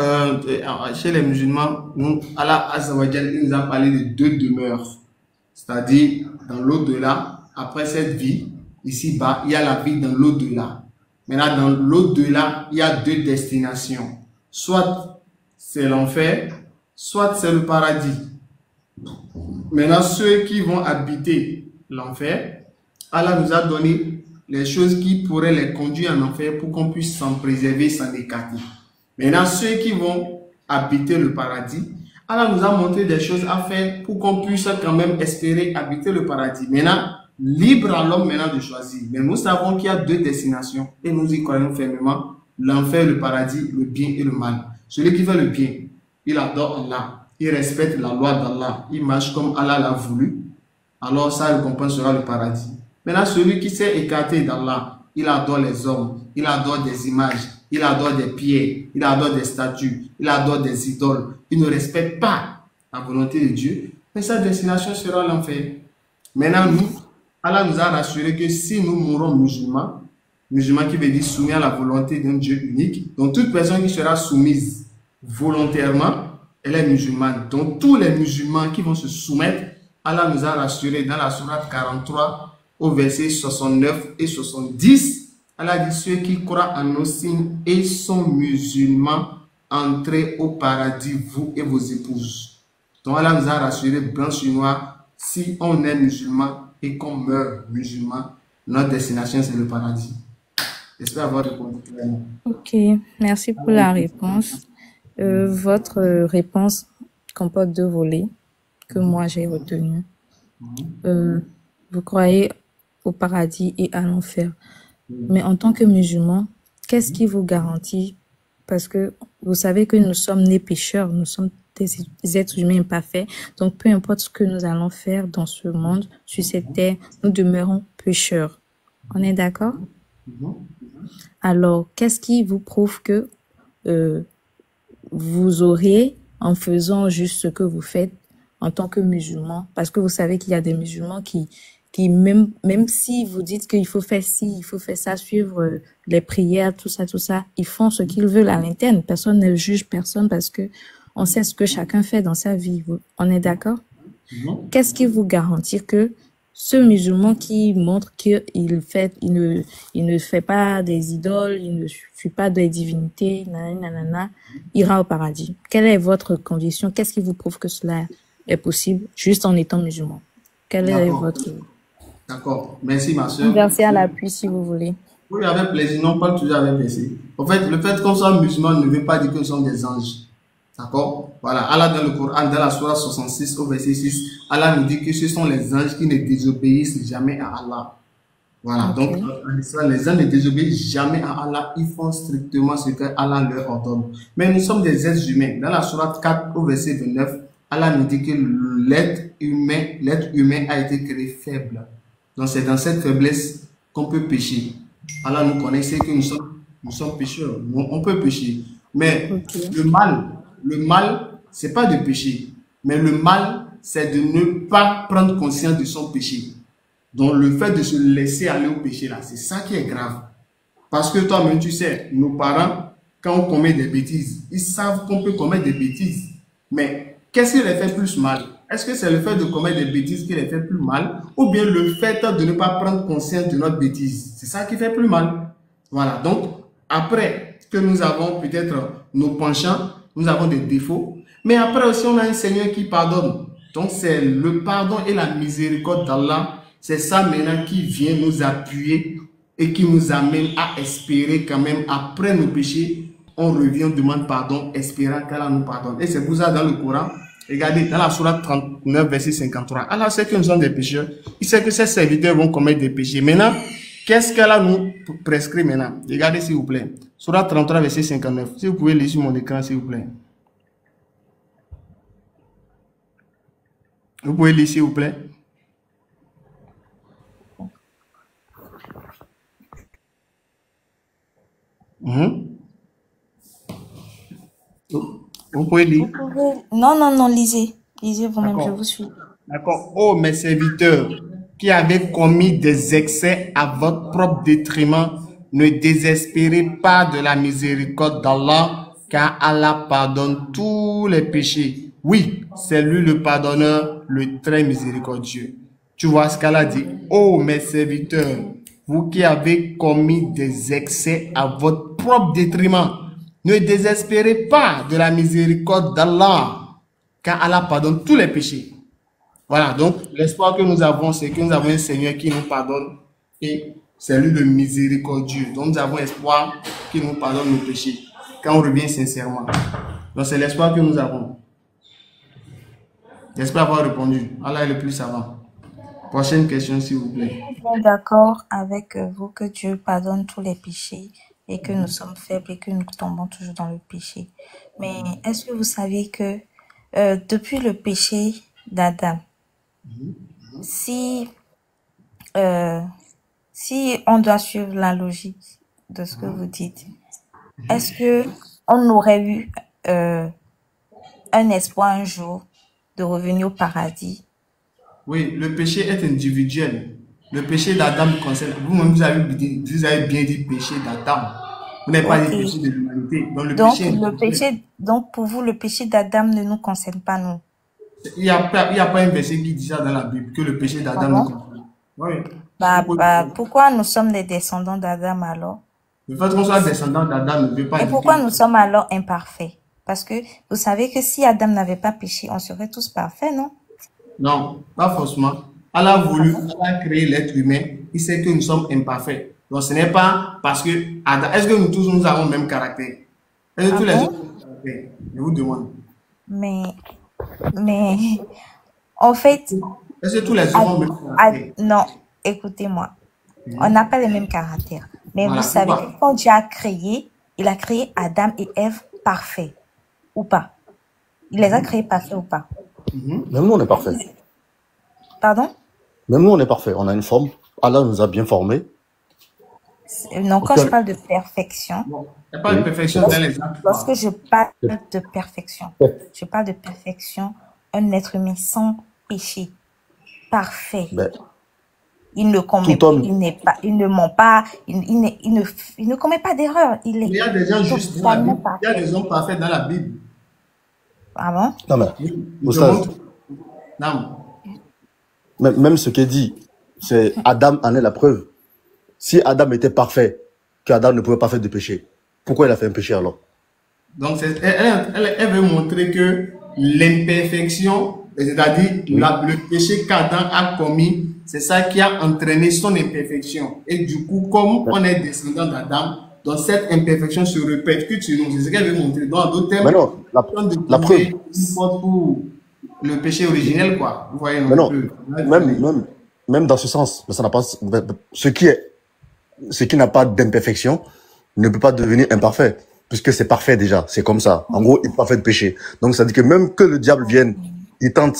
chez les musulmans, nous, Allah Azza wa Jal, il nous a parlé de deux demeures. C'est-à-dire, dans l'au-delà, après cette vie, ici-bas, il y a la vie dans l'au-delà. Maintenant, dans l'au-delà, il y a deux destinations. Soit c'est l'enfer, soit c'est le paradis. Maintenant, ceux qui vont habiter l'enfer, Allah nous a donné les choses qui pourraient les conduire en enfer pour qu'on puisse s'en préserver, s'en écarter. Maintenant, ceux qui vont habiter le paradis, Allah nous a montré des choses à faire pour qu'on puisse quand même espérer habiter le paradis. Maintenant, libre à l'homme maintenant de choisir. Mais nous savons qu'il y a deux destinations et nous y croyons fermement. L'enfer, le paradis, le bien et le mal. Celui qui fait le bien, il adore Allah. Il respecte la loi d'Allah. Il marche comme Allah l'a voulu. Alors sa récompense sera le paradis. Maintenant, celui qui s'est écarté d'Allah, il adore les hommes, il adore des images, il adore des pierres, il adore des statues, il adore des idoles. Il ne respecte pas la volonté de Dieu. Mais sa destination sera l'enfer. Maintenant, nous, Allah nous a rassuré que si nous mourons musulmans, musulmans qui veut dire soumis à la volonté d'un Dieu unique, donc toute personne qui sera soumise volontairement, elle est musulmane. Donc tous les musulmans qui vont se soumettre, Allah nous a rassuré dans la sourate 43 au verset 69 et 70. Allah dit ceux qui croient en nos signes et sont musulmans, entrez au paradis, vous et vos épouses. Donc Allah nous a rassuré blanc sur noir, si on est musulman et qu'on meurt musulman, notre destination c'est le paradis. J'espère avoir répondu clairement. Ok, merci pour la réponse. Votre réponse comporte deux volets que moi j'ai retenus. Vous croyez au paradis et à l'enfer. Mais en tant que musulman, qu'est-ce qui vous garantit? Parce que vous savez que nous sommes nés pécheurs, nous sommes des êtres humains imparfaits. Donc, peu importe ce que nous allons faire dans ce monde, sur cette terre, nous demeurons pécheurs. On est d'accord? Alors, qu'est-ce qui vous prouve que vous aurez, en faisant juste ce que vous faites en tant que musulman, parce que vous savez qu'il y a des musulmans qui même si vous dites qu'il faut faire ci, il faut faire ça, suivre les prières, tout ça, ils font ce qu'ils veulent à l'interne. Personne ne juge personne parce que on sait ce que chacun fait dans sa vie. On est d'accord? Qu'est-ce qui vous garantit que ce musulman qui montre qu'il ne fait pas des idoles, il ne suit pas des divinités, nanana, ira au paradis? Quelle est votre condition? Qu'est-ce qui vous prouve que cela est possible juste en étant musulman? Quelle est votre... D'accord. Merci, ma soeur. Verset à l'appui, si vous voulez. Oui, avec plaisir. Non, pas toujours avec plaisir. En fait, le fait qu'on soit musulman ne veut pas dire que nous sommes des anges. D'accord? Voilà. Allah, dans le Coran, dans la sourate 66, au verset 6, Allah nous dit que ce sont les anges qui ne désobéissent jamais à Allah. Voilà. Okay. Donc, en Islam, les anges ne désobéissent jamais à Allah. Ils font strictement ce que Allah leur ordonne. Mais nous sommes des êtres humains. Dans la sourate 4, au verset 29, Allah nous dit que l'être humain a été créé faible. Donc, c'est dans cette faiblesse qu'on peut pécher. Allah nous connaît, c'est que nous sommes pécheurs. On peut pécher. Mais le mal, c'est pas de pécher. Mais le mal, c'est de ne pas prendre conscience de son péché. Donc, le fait de se laisser aller au péché, là, c'est ça qui est grave. Parce que toi-même, tu sais, nos parents, quand on commet des bêtises, ils savent qu'on peut commettre des bêtises. Mais qu'est-ce qui les fait plus mal? Est-ce que c'est le fait de commettre des bêtises qui les fait plus mal, ou bien le fait de ne pas prendre conscience de notre bêtise? C'est ça qui fait plus mal. Voilà. Donc, après que nous avons peut-être nos penchants, nous avons des défauts, mais après aussi on a un Seigneur qui pardonne. Donc, c'est le pardon et la miséricorde d'Allah. C'est ça maintenant qui vient nous appuyer et qui nous amène à espérer quand même après nos péchés, on revient, on demande pardon, espérant qu'Allah nous pardonne. Et c'est pour ça dans le Coran, regardez, dans la sourate 39, verset 53, Allah sait que nous sommes des pécheurs. Il sait que ses serviteurs vont commettre des péchés. Maintenant, qu'est-ce qu'Allah nous prescrit maintenant? Regardez s'il vous plaît. Sourate 33, verset 59. Si vous pouvez lire sur mon écran, s'il vous plaît. Vous pouvez lire, s'il vous plaît. Vous pouvez lire. Non, lisez. Lisez vous-même, je vous suis. D'accord. Oh, mes serviteurs, qui avez commis des excès à votre propre détriment, ne désespérez pas de la miséricorde d'Allah, car Allah pardonne tous les péchés. Oui, c'est lui le pardonneur, le très miséricordieux. Tu vois ce qu'Allah dit? Oh, mes serviteurs, vous qui avez commis des excès à votre propre détriment, ne désespérez pas de la miséricorde d'Allah, car Allah pardonne tous les péchés. Voilà, donc l'espoir que nous avons, c'est que nous avons un Seigneur qui nous pardonne et c'est lui le miséricordieux. Donc nous avons espoir qu'il nous pardonne nos péchés quand on revient sincèrement. Donc c'est l'espoir que nous avons. J'espère avoir répondu. Allah est le plus savant. Prochaine question, s'il vous plaît. Je suis d'accord avec vous que Dieu pardonne tous les péchés et que nous sommes faibles et que nous tombons toujours dans le péché. Mais est-ce que vous savez que depuis le péché d'Adam, si on doit suivre la logique de ce que vous dites, est-ce que on aurait eu un espoir un jour de revenir au paradis? Oui, le péché est individuel. Le péché d'Adam concerne. Vous-même, vous avez bien dit péché d'Adam. Vous n'avez pas dit péché de l'humanité. Donc, pour vous, le péché d'Adam ne nous concerne pas, nous. Il n'y a pas un verset qui dit ça dans la Bible, que le péché d'Adam nous concerne. Oui. Pourquoi nous sommes les descendants d'Adam alors? Le fait qu'on soit descendant d'Adam ne veut pas dire. Et pourquoi nous sommes alors imparfaits? Parce que vous savez que si Adam n'avait pas péché, on serait tous parfaits, non? Non, pas forcément. Allah a voulu créer l'être humain. Il sait que nous sommes imparfaits. Donc ce n'est pas parce que Adam. Est-ce que nous tous nous avons le même caractère? Est-ce que tous les autres ont le même caractère? Je vous demande. Mais en fait. Est-ce que tous les autres ont le même caractère? Non, écoutez-moi. On n'a pas le même caractère. Mais voilà, vous savez que quand Dieu a créé, il a créé Adam et Ève parfaits. Ou pas? Il les a créés parfaits ou pas? Même nous, on est parfait. Pardon? Même nous, on est parfait. On a une forme. Allah nous a bien formés. Non, quand je parle de perfection, Bon, il n'y a pas de perfection dans les actes. lorsque je parle de perfection, je parle de perfection, un être humain sans péché, parfait. Ben, Il ne commet tout homme, il ne ment pas, il ne commet pas d'erreur. Il Il y a est des gens justes dans la totalement Bible. Il y a parfait. des hommes parfaits dans la Bible. Ah bon? non mais, Oui, ils te Oustaz, montrent. Non. même ce qu'elle dit, c'est Adam en est la preuve. Si Adam était parfait, qu'Adam ne pouvait pas faire de péché, pourquoi il a fait un péché alors? Donc, elle veut montrer que l'imperfection, c'est-à-dire Oui. le péché qu'Adam a commis, c'est ça qui a entraîné son imperfection. Et du coup, comme on est descendant d'Adam, donc cette imperfection se répercute sur nous. C'est ce qu'elle veut montrer. Donc, en d'autres Mais termes, non, de la preuve, trouver une porte pour le péché originel, quoi. Vous voyez, mais non, non, même dans ce sens, mais ça n'a pas, ce qui n'a pas d'imperfection ne peut pas devenir imparfait, puisque c'est parfait déjà, c'est comme ça. En gros, il peut pas faire de péché. Donc ça dit que même que le diable vienne, il tente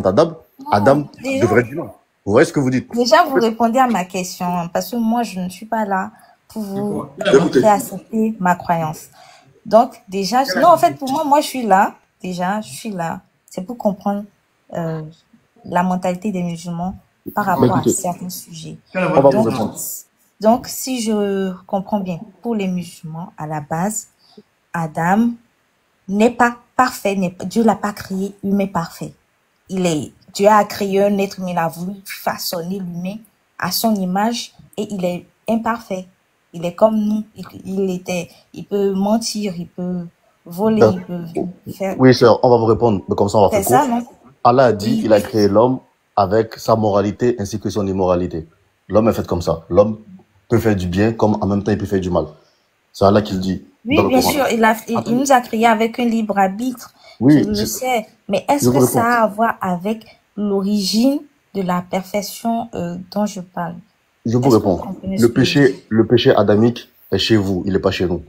Adam, Adam Déjà, devrait dire non. Vous voyez ce que vous dites? déjà, vous répondez à ma question, hein, parce que moi, je ne suis pas là pour vous Écoutez, faire accepter ma croyance. Donc, déjà, non, en fait, pour moi, je suis là. Déjà, je suis là. C'est pour comprendre la mentalité des musulmans par mais rapport à écoutez, certains sujets. on va vous Donc, répondre. donc, si je comprends bien, pour les musulmans, à la base, Adam n'est pas parfait. Dieu l'a pas créé humain parfait. Dieu a créé un être humain, il a voulu façonner l'humain à son image et il est imparfait. Il est comme nous. Il peut mentir, il peut voler, Ben, il peut faire. oui, sœur, on va vous répondre, mais comme ça, on va C'est faire ça, court. non? Allah a dit, Oui. il a créé l'homme avec sa moralité ainsi que son immoralité. L'homme est fait comme ça. L'homme peut faire du bien comme en même temps il peut faire du mal. C'est Allah qui le dit Oui, dans le bien Coran. sûr, il nous a créés avec un libre arbitre. Je Oui, le sais. Mais est-ce je vous que réponds. ça a à voir avec l'origine de la perfection dont je parle? Je vous Est-ce que vous réponds. comprenez ce que je dis? Le péché adamique est chez vous, il n'est pas chez nous.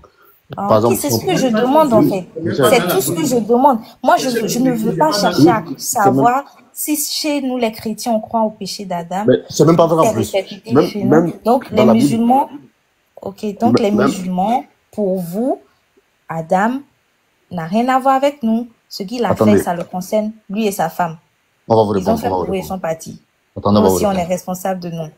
Par Ok, exemple, c'est si ce on... que je demande en fait. Oui, sœur. C'est tout ce que je demande. Moi, je ne veux pas chercher à Oui, c'est même, savoir si chez nous, les chrétiens, on croit au péché d'Adam. mais c'est même pas vrai en C'est plus. répercuté Même, chez nous. même Donc, dans les la Bible, musulmans, ok, donc les même, musulmans, pour vous, Adam n'a rien à voir avec nous. Ce qu'il a fait, attendez, ça le concerne, lui et sa femme. on va vous Ils ont répondre, fait on va vous pour eux, ils répondre. sont partis. Attendez, on Nous va vous aussi, on est répondre. responsable de nous.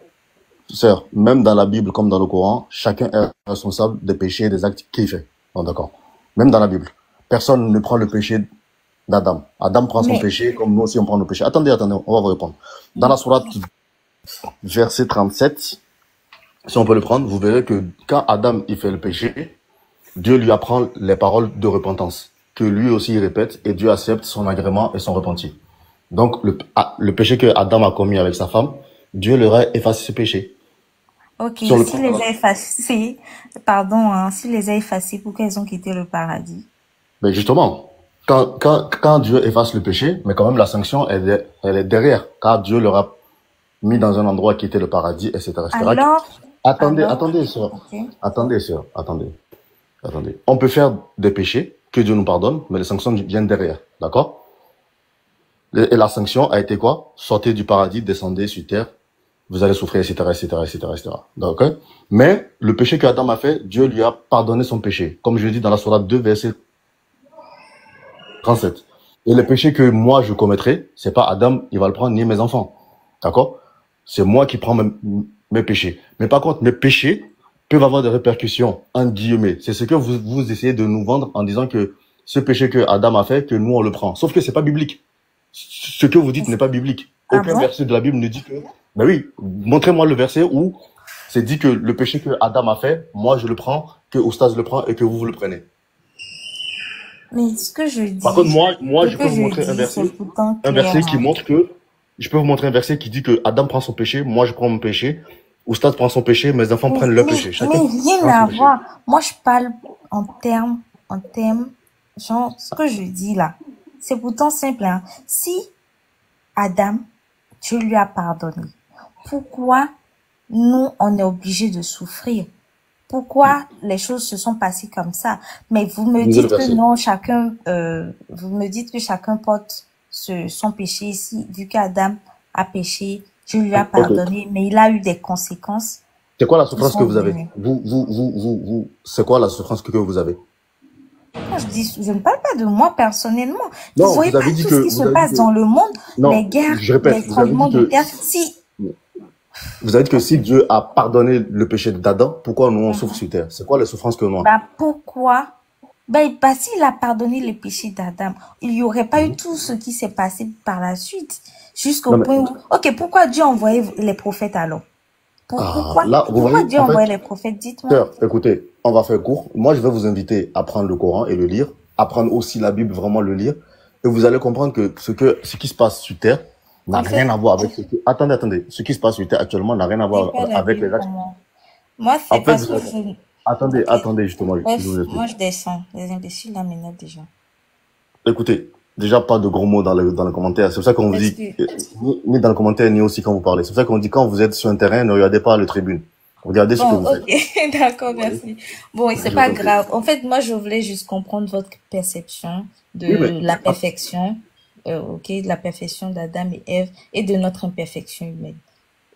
Sœur, même dans la Bible comme dans le Coran, chacun est responsable des péchés et des actes qu'il fait. Bon, d'accord. Même dans la Bible, personne ne prend le péché d'Adam. Adam prend son Mais, péché comme nous aussi on prend nos péchés. Attendez, on va vous répondre. Dans la sourate verset 37, si on peut le prendre, vous verrez que quand Adam il fait le péché, Dieu lui apprend les paroles de repentance, que lui aussi il répète, et Dieu accepte son agrément et son repentir. Donc le péché que Adam a commis avec sa femme, Dieu leur a effacé ses péchés. ok, Sur le s'il les a effacés, pardon, hein, s'il les a effacés, pourquoi ils ont quitté le paradis? Mais justement, quand Dieu efface le péché, mais quand même la sanction elle est derrière, car Dieu leur a mis dans un endroit qui était le paradis, etc., etc. Attendez, sœur. Ok. Attendez, sœur. Attendez. On peut faire des péchés que Dieu nous pardonne, mais les sanctions viennent derrière. D'accord? Et la sanction a été quoi? Sortez du paradis, descendez sur terre, vous allez souffrir, etc., etc., etc., etc. D'accord? Mais le péché que Adam a fait, Dieu lui a pardonné son péché. Comme je dis dans la sourate 2, verset 37. Et le péché que moi je commettrai, c'est pas Adam, il va le prendre, ni mes enfants. D'accord? C'est moi qui prends mes péchés. Mais par contre, mes péchés peuvent avoir des répercussions, entre guillemets. C'est ce que vous essayez de nous vendre en disant que ce péché que Adam a fait, que nous on le prend. Sauf que c'est pas biblique. Ce que vous dites n'est pas biblique. Ah Aucun bon? verset de la Bible ne dit que... Ben oui, montrez-moi le verset où c'est dit que le péché que Adam a fait, moi je le prends, que Oustaz le prend et que vous le prenez. Mais ce que je dis, Par contre, moi, ce je que peux vous je montrer un dis, verset, c'est pourtant un clair. verset qui Hein. montre que, je peux vous montrer un verset qui dit que Adam prend son péché, moi je prends mon péché, Oustaz prend son péché, mes enfants prennent leur péché. Mais Chacun rien prend son à péché. voir. Moi, je parle en termes, genre, ce que je dis là, c'est pourtant simple. Hein. Si Adam, Dieu lui a pardonné, pourquoi nous, on est obligé de souffrir? pourquoi les choses se sont passées comme ça. Mais vous me Lisez le dites que verset. non, chacun, vous me dites que chacun porte son péché ici, vu qu'Adam a péché, Dieu lui a Ok. pardonné, mais il a eu des conséquences C'est quoi la qui souffrance que sont vous avez? venues. C'est quoi la souffrance que vous avez? Quand je ne parle pas de moi personnellement. Vous Non, voyez vous pas avez dit tout que, ce qui se vous avez dit passe que, dans le monde, non, les guerres, je répète, les vous avez tremblements dit de que, terre. Si, vous avez dit que si Dieu a pardonné le péché d'Adam, pourquoi nous on souffre Mhm. sur terre? C'est quoi les souffrances que nous avons? Bah pourquoi? Bah s'il a pardonné les péchés d'Adam, il n'y aurait pas eu tout ce qui s'est passé par la suite, jusqu'au Non, mais, point où, ok, pourquoi Dieu a envoyé les prophètes alors? là, vous Pourquoi voyez, Dieu a en fait, envoyé les prophètes? Dites-moi. sœur, écoutez, on va faire court. Moi, je vais vous inviter à prendre le Coran et le lire, apprendre aussi la Bible, vraiment le lire, et vous allez comprendre que ce qui se passe sur terre n'a En fait, rien à voir avec attendez, ce qui se passe sur terre actuellement n'a rien à c'est voir pas la avec Bible les pour actes. moi. Moi, En c'est fait, parce que attendez, ok. attendez, justement, je Bref, vous explique. moi je descends. Les imbéciles là m'énervent déjà. Écoutez, déjà pas de gros mots dans le commentaire. C'est pour ça qu'on vous Parce dit, que ni dans le commentaire, ni aussi quand vous parlez. C'est pour ça qu'on dit quand vous êtes sur un terrain, ne regardez pas le tribune. Regardez ce que bon, vous faites. ok, d'accord, Vous voyez? merci. Bon, et c'est Je pas vous en prie. grave. En fait, moi, je voulais juste comprendre votre perception Oui, mais, de la perfection, ok, de la perfection d'Adam et Ève et de notre imperfection humaine.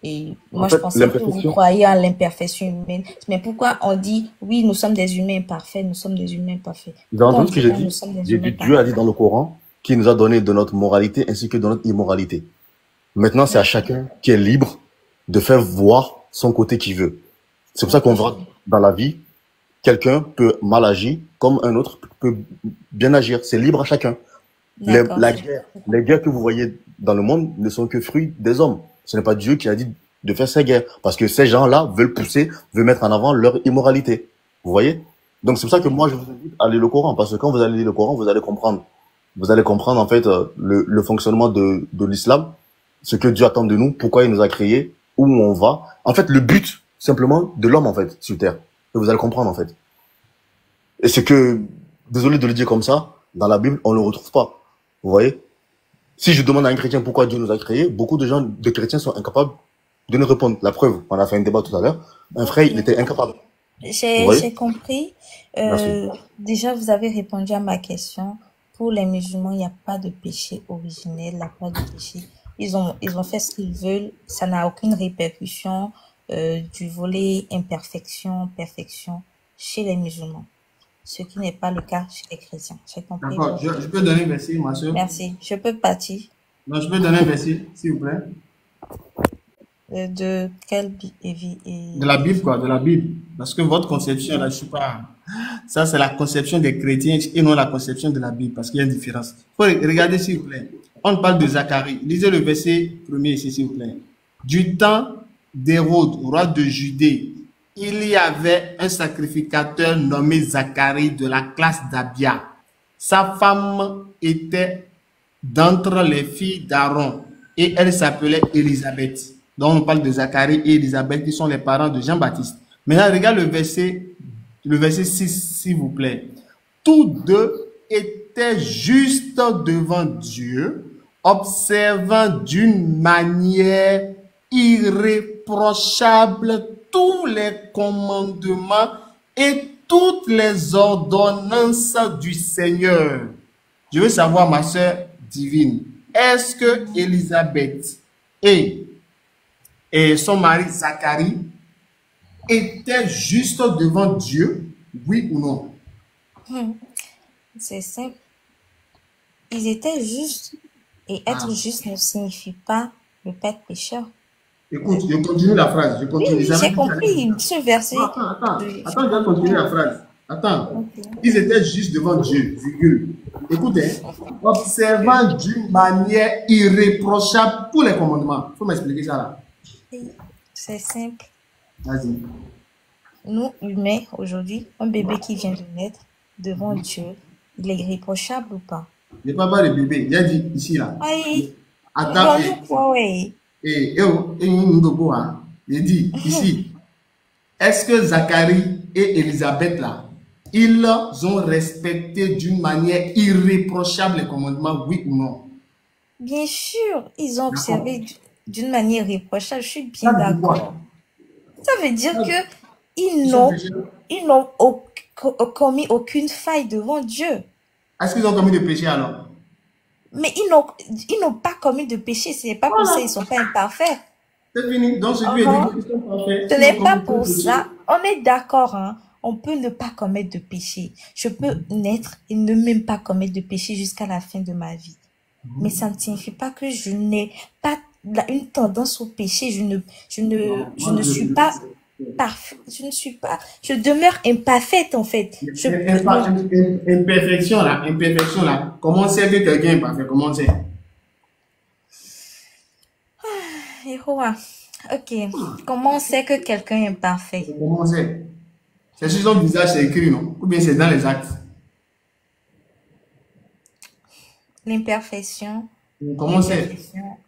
Et en moi, je fait, pensais que vous l'imperfection, croyez en l'imperfection humaine. Mais pourquoi on dit, oui, nous sommes des humains imparfaits, nous sommes des humains imparfaits? vous avez Pourquoi on entendu ce que dit j'ai pas, nous dit? sommes des J'ai humains dit, Dieu a dit parfaits? dans le Coran qu'il nous a donné de notre moralité ainsi que de notre immoralité. Maintenant, c'est à chacun qui est libre de faire voir son côté qu'il veut. C'est pour ça qu'on verra dans la vie, quelqu'un peut mal agir comme un autre peut bien agir. C'est libre à chacun. D'accord. Les guerres que vous voyez dans le monde ne sont que fruits des hommes. Ce n'est pas Dieu qui a dit de faire ces guerres. Parce que ces gens-là veulent mettre en avant leur immoralité. Vous voyez? Donc c'est pour ça que moi je vous invite à lire le Coran. Parce que quand vous allez lire le Coran, vous allez comprendre. Vous allez comprendre en fait le fonctionnement de l'islam, ce que Dieu attend de nous, pourquoi il nous a créés, où on va. En fait, le but simplement de l'homme en fait sur terre. Et vous allez comprendre en fait. Et ce que, désolé de le dire comme ça, dans la Bible, on ne le retrouve pas. Vous voyez? Si je demande à un chrétien pourquoi Dieu nous a créés, beaucoup de chrétiens sont incapables de nous répondre. La preuve, on a fait un débat tout à l'heure. Un frère, il était incapable. Vous voyez? J'ai compris. Merci. Déjà, vous avez répondu à ma question. Pour les musulmans, il n'y a pas de péché originel, il n'y a pas de péché. Ils ont fait ce qu'ils veulent. Ça n'a aucune répercussion du volet imperfection, perfection chez les musulmans. Ce qui n'est pas le cas chez les chrétiens. J'ai compris. D'accord, je peux donner un verset, ma soeur? Merci. Je peux partir. Non, je peux donner un verset, s'il vous plaît? De quelle De la Bible, quoi, de la Bible. Parce que votre conception, là, je suis pas. Ça, c'est la conception des chrétiens et non la conception de la Bible, parce qu'il y a une différence. Faut regarder, s'il vous plaît. On parle de Zacharie. Lisez le verset premier ici, s'il vous plaît. Du temps d'Hérode, roi de Judée, il y avait un sacrificateur nommé Zacharie de la classe d'Abia. Sa femme était d'entre les filles d'Aaron et elle s'appelait Élisabeth. Donc on parle de Zacharie et Élisabeth qui sont les parents de Jean-Baptiste. Maintenant, regarde le verset 6, s'il vous plaît. Tous deux étaient justes devant Dieu, observant d'une manière irréprochable tous les commandements et toutes les ordonnances du Seigneur. Je veux savoir, ma sœur divine, est-ce que Élisabeth et son mari Zacharie étaient justes devant Dieu, oui ou non? C'est simple. Ils étaient justes. Et être juste ne signifie pas ne pas être pécheur. Écoute, je continue la phrase. Je continue. Oui, j'ai compris. Ce verset. Attends, je vais continuer la phrase. Attends. Ils étaient justes devant Dieu, virgule. Écoutez, observant d'une manière irréprochable tous les commandements. Il faut m'expliquer ça là. C'est simple. Vas-y. Nous, humains, aujourd'hui, un bébé qui vient de naître devant Dieu, il est irréprochable ou pas? Je ne parle pas de bébé. Il a dit ici là. Aïe. Attends. Il dit ici. Est-ce que Zacharie et Élisabeth là, ils ont respecté d'une manière irréprochable les commandements, oui ou non? Bien sûr, ils ont observé d'une manière irréprochable. Je suis bien d'accord. Ça veut dire que Ils Ils sont n'ont, pécheurs. ils n'ont commis aucune faille devant Dieu. Est-ce qu'ils ont commis des péchés alors? Mais ils n'ont pas commis de péché. Ce n'est pas pour ça qu'ils ne Voilà, sont pas imparfaits. c'est fini. Donc, ce qui est dit Uh-huh. qu'ils sont parfaits. Ce S'ils ont n'est pas commis aucun pour ça. péché, On est d'accord, hein. On peut ne pas commettre de péché. Je peux naître et ne même pas commettre de péché jusqu'à la fin de ma vie. Mais ça ne signifie pas que je n'ai pas une tendance au péché. non, Je moi, ne suis pas parfaite. Je demeure imparfaite, en fait. Imperfection là. Comment on sait que quelqu'un est parfait? Comment on sait? Yehowa. Ok. Comment on sait que quelqu'un est parfait? Comment on sait? C'est sur son visage, c'est écrit, non? Ou bien c'est dans les actes? L'imperfection, Comment on sait?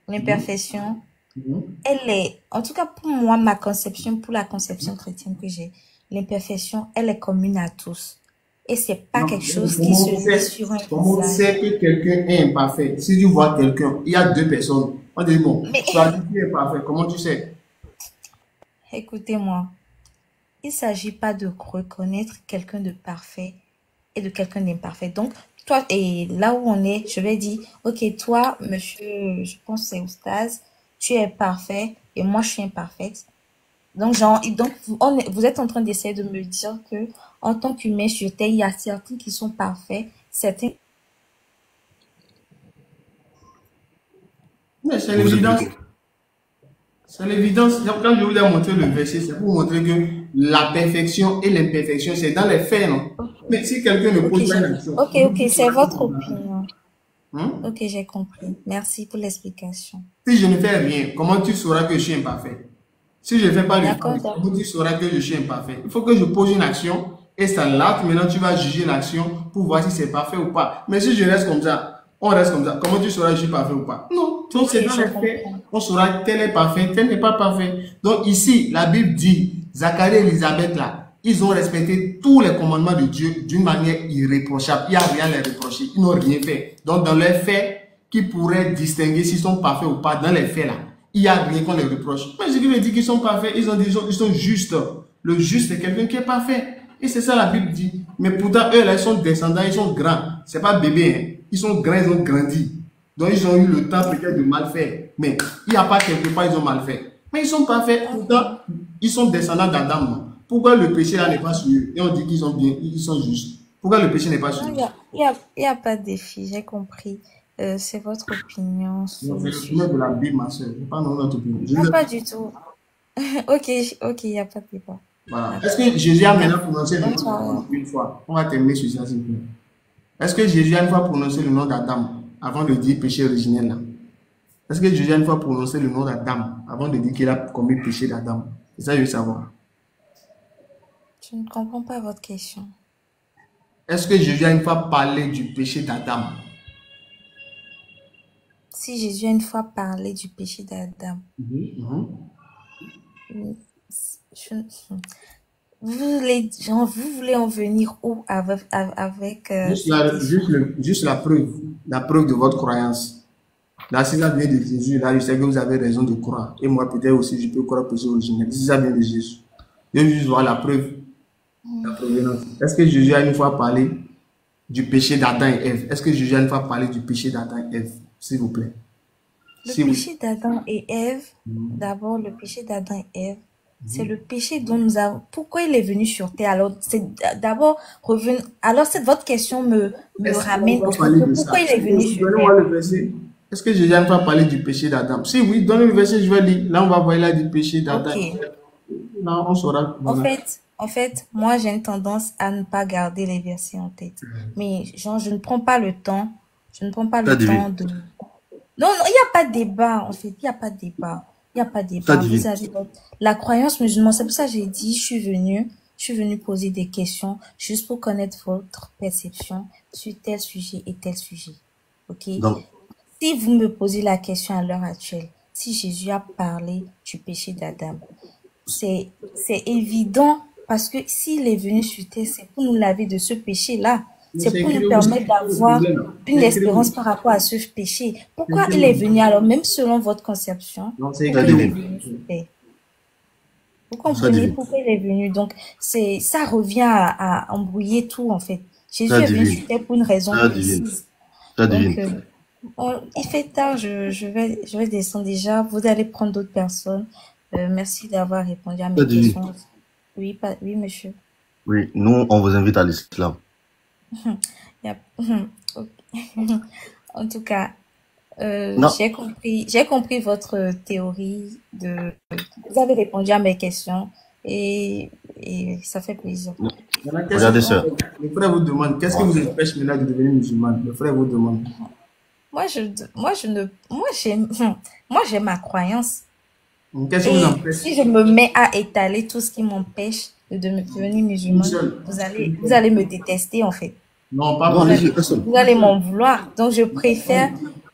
l'imperfection, Mhm. elle est, en tout cas pour moi, ma conception, pour la conception chrétienne que j'ai, l'imperfection, elle est commune à tous. Et c'est pas Non, quelque chose qui comment se on vit sait, sur un comment on visage. sait que quelqu'un est imparfait? Si tu vois quelqu'un, il y a deux personnes. On dit, bon, Mais soit tu es parfait, comment tu sais? écoutez-moi, il s'agit pas de reconnaître quelqu'un de parfait et de quelqu'un d'imparfait. Donc, toi, et là où on est, je vais dire, ok, toi, monsieur, je pense que c'est Oustaz, tu es parfait et moi, je suis imparfaite. Donc, genre, donc vous êtes en train d'essayer de me dire que, en tant qu'humain sur Terre, il y a certains qui sont parfaits, certains. Mais c'est Vous vous êtes l'évidence. bloqué. C'est l'évidence. Quand je vous ai montré le verset, c'est pour montrer que la perfection et l'imperfection, c'est dans les faits, non? Mais si quelqu'un ne Ok, pose pas une action, comment ok, tu c'est sauras que votre c'est parfait? opinion. Hein? Ok, j'ai compris. Merci pour l'explication. Si je ne fais rien, comment tu sauras que je suis imparfait? Si je ne fais pas le D'accord, travail, d'accord. comment tu sauras que je suis imparfait? Il faut que je pose une action et ça là, maintenant tu vas juger l'action pour voir si c'est parfait ou pas. Mais si je reste comme ça, on reste comme ça, comment tu sauras que je suis parfait ou pas? Non, donc c'est Ok, dans je les faits, comprends. on saura tel est parfait, tel n'est pas parfait. Donc ici, la Bible dit, Zacharie et Élisabeth là, ils ont respecté tous les commandements de Dieu d'une manière irréprochable. Il n'y a rien à les reprocher, ils n'ont rien fait. Donc dans les faits, qui pourraient distinguer s'ils sont parfaits ou pas, dans les faits là, il n'y a rien qu'on les reproche. Mais ce qui veut dire qu'ils sont parfaits, ils sont justes. Le juste, c'est quelqu'un qui est parfait. Et c'est ça la Bible dit. Mais pourtant, eux, là, ils sont descendants, ils sont grands. C'est pas bébés, hein. Ils sont grands, ils ont grandi. Donc, ils ont eu le temps peut-être de mal faire. Mais il n'y a pas quelque part, ils ont mal fait. Mais ils sont parfaits. Pourtant, ils sont descendants d'Adam. Non? Pourquoi le péché là n'est pas sur eux? Et on dit qu'ils sont bien, ils sont justes. Pourquoi le péché n'est pas sur Non, eux? il y a pas de défi, j'ai compris. C'est votre opinion Non, sur c'est le l'opinion de sujet. la Bible, ma soeur. Je ne pas notre opinion. Non, pas du tout. Ok, ok, il n'y a pas de débat. Voilà. Est-ce D'accord. que Jésus a maintenant Merci. prononcé le Bonne nom soirée. d'Adam une fois? On va terminer sur ça, s'il vous plaît. Est-ce que Jésus a une fois prononcé le nom d'Adam avant de dire péché originel là? Est-ce que Jésus a une fois prononcé le nom d'Adam avant de dire qu'il a commis le péché d'Adam? C'est ça que je veux savoir. Je ne comprends pas votre question. Est-ce que Jésus a une fois parlé du péché d'Adam? Si Jésus a une fois parlé du péché d'Adam, je- vous voulez en venir où avec Juste cette question? juste la preuve de votre croyance. Là, si ça vient de Jésus, là, je sais que vous avez raison de croire. Et moi, peut-être aussi, je peux croire péché originel. Si ça vient de Jésus, je veux juste voir la preuve, la provenance. Est-ce que Jésus a une fois parlé du péché d'Adam et Ève? Est-ce que Jésus a une fois parlé du péché d'Adam et Ève? S'il vous plaît. Le Si oui. péché d'Adam et Ève, d'abord, le péché d'Adam et Ève, c'est le péché dont nous avons. Pourquoi il est venu sur terre? Alors, c'est d'abord revenir. Alors, votre question me Est-ce qu'on ramène va au parler fait que de pourquoi ça? il est venu Si, sur donnez-moi terre? le verset. Est-ce que Jésus a une fois parlé du péché d'Adam? Si oui, donnez le verset, je vais lire. Là, on va voir là du péché d'Adam. Ok. Là, on saura. Voilà. En fait, moi, j'ai une tendance à ne pas garder les versets en tête. Mais, genre, je ne prends pas le temps. Je ne prends pas T'as le divine. temps de. Non, non, il n'y a pas de débat, en fait. Il n'y a pas de débat. Il n'y a pas de T'as débat. Vous divine. avez la croyance musulmane. C'est pour ça que j'ai dit, je suis venue poser des questions juste pour connaître votre perception sur tel sujet et tel sujet. OK? Donc, Si vous me posez la question à l'heure actuelle, si Jésus a parlé du péché d'Adam, c'est évident parce que s'il est venu sur terre, c'est pour nous laver de ce péché-là. Mais C'est c'est pour nous écrit où? permettre d'avoir C'est une écrit espérance où? par rapport à ce péché. Pourquoi C'est écrit il est où? venu alors, même selon votre conception, Non, c'est t'as pourquoi écrit il est où? divine. venu sur terre? Vous Ça comprenez divine. pourquoi il est venu. Donc, ça revient à embrouiller tout, en fait. Jésus Ça est venu divine. sur terre pour une raison Ça divine. précise. Ça Donc, divine. il fait tard, je vais descendre déjà. Vous allez prendre d'autres personnes. Merci d'avoir répondu à Ça mes divine. questions. Oui, oui, monsieur. Oui, nous, on vous invite à l'islam. Yep. Ok. En tout cas, Non, j'ai compris votre théorie vous avez répondu à mes questions et ça fait plaisir. Maintenant, regardez ça. le frère vous demande, qu'est-ce qui vous empêche maintenant de devenir musulman? Le frère vous demande. Moi, je ne, moi, j'ai ma croyance. Qu'est-ce qui vous Et empêche? si je me mets à étaler tout ce qui m'empêche de devenir Une musulmane, seule. vous allez me détester, en fait. Non, pas Non, vous. allez-y, un seul. Vous allez m'en vouloir. Donc, je préfère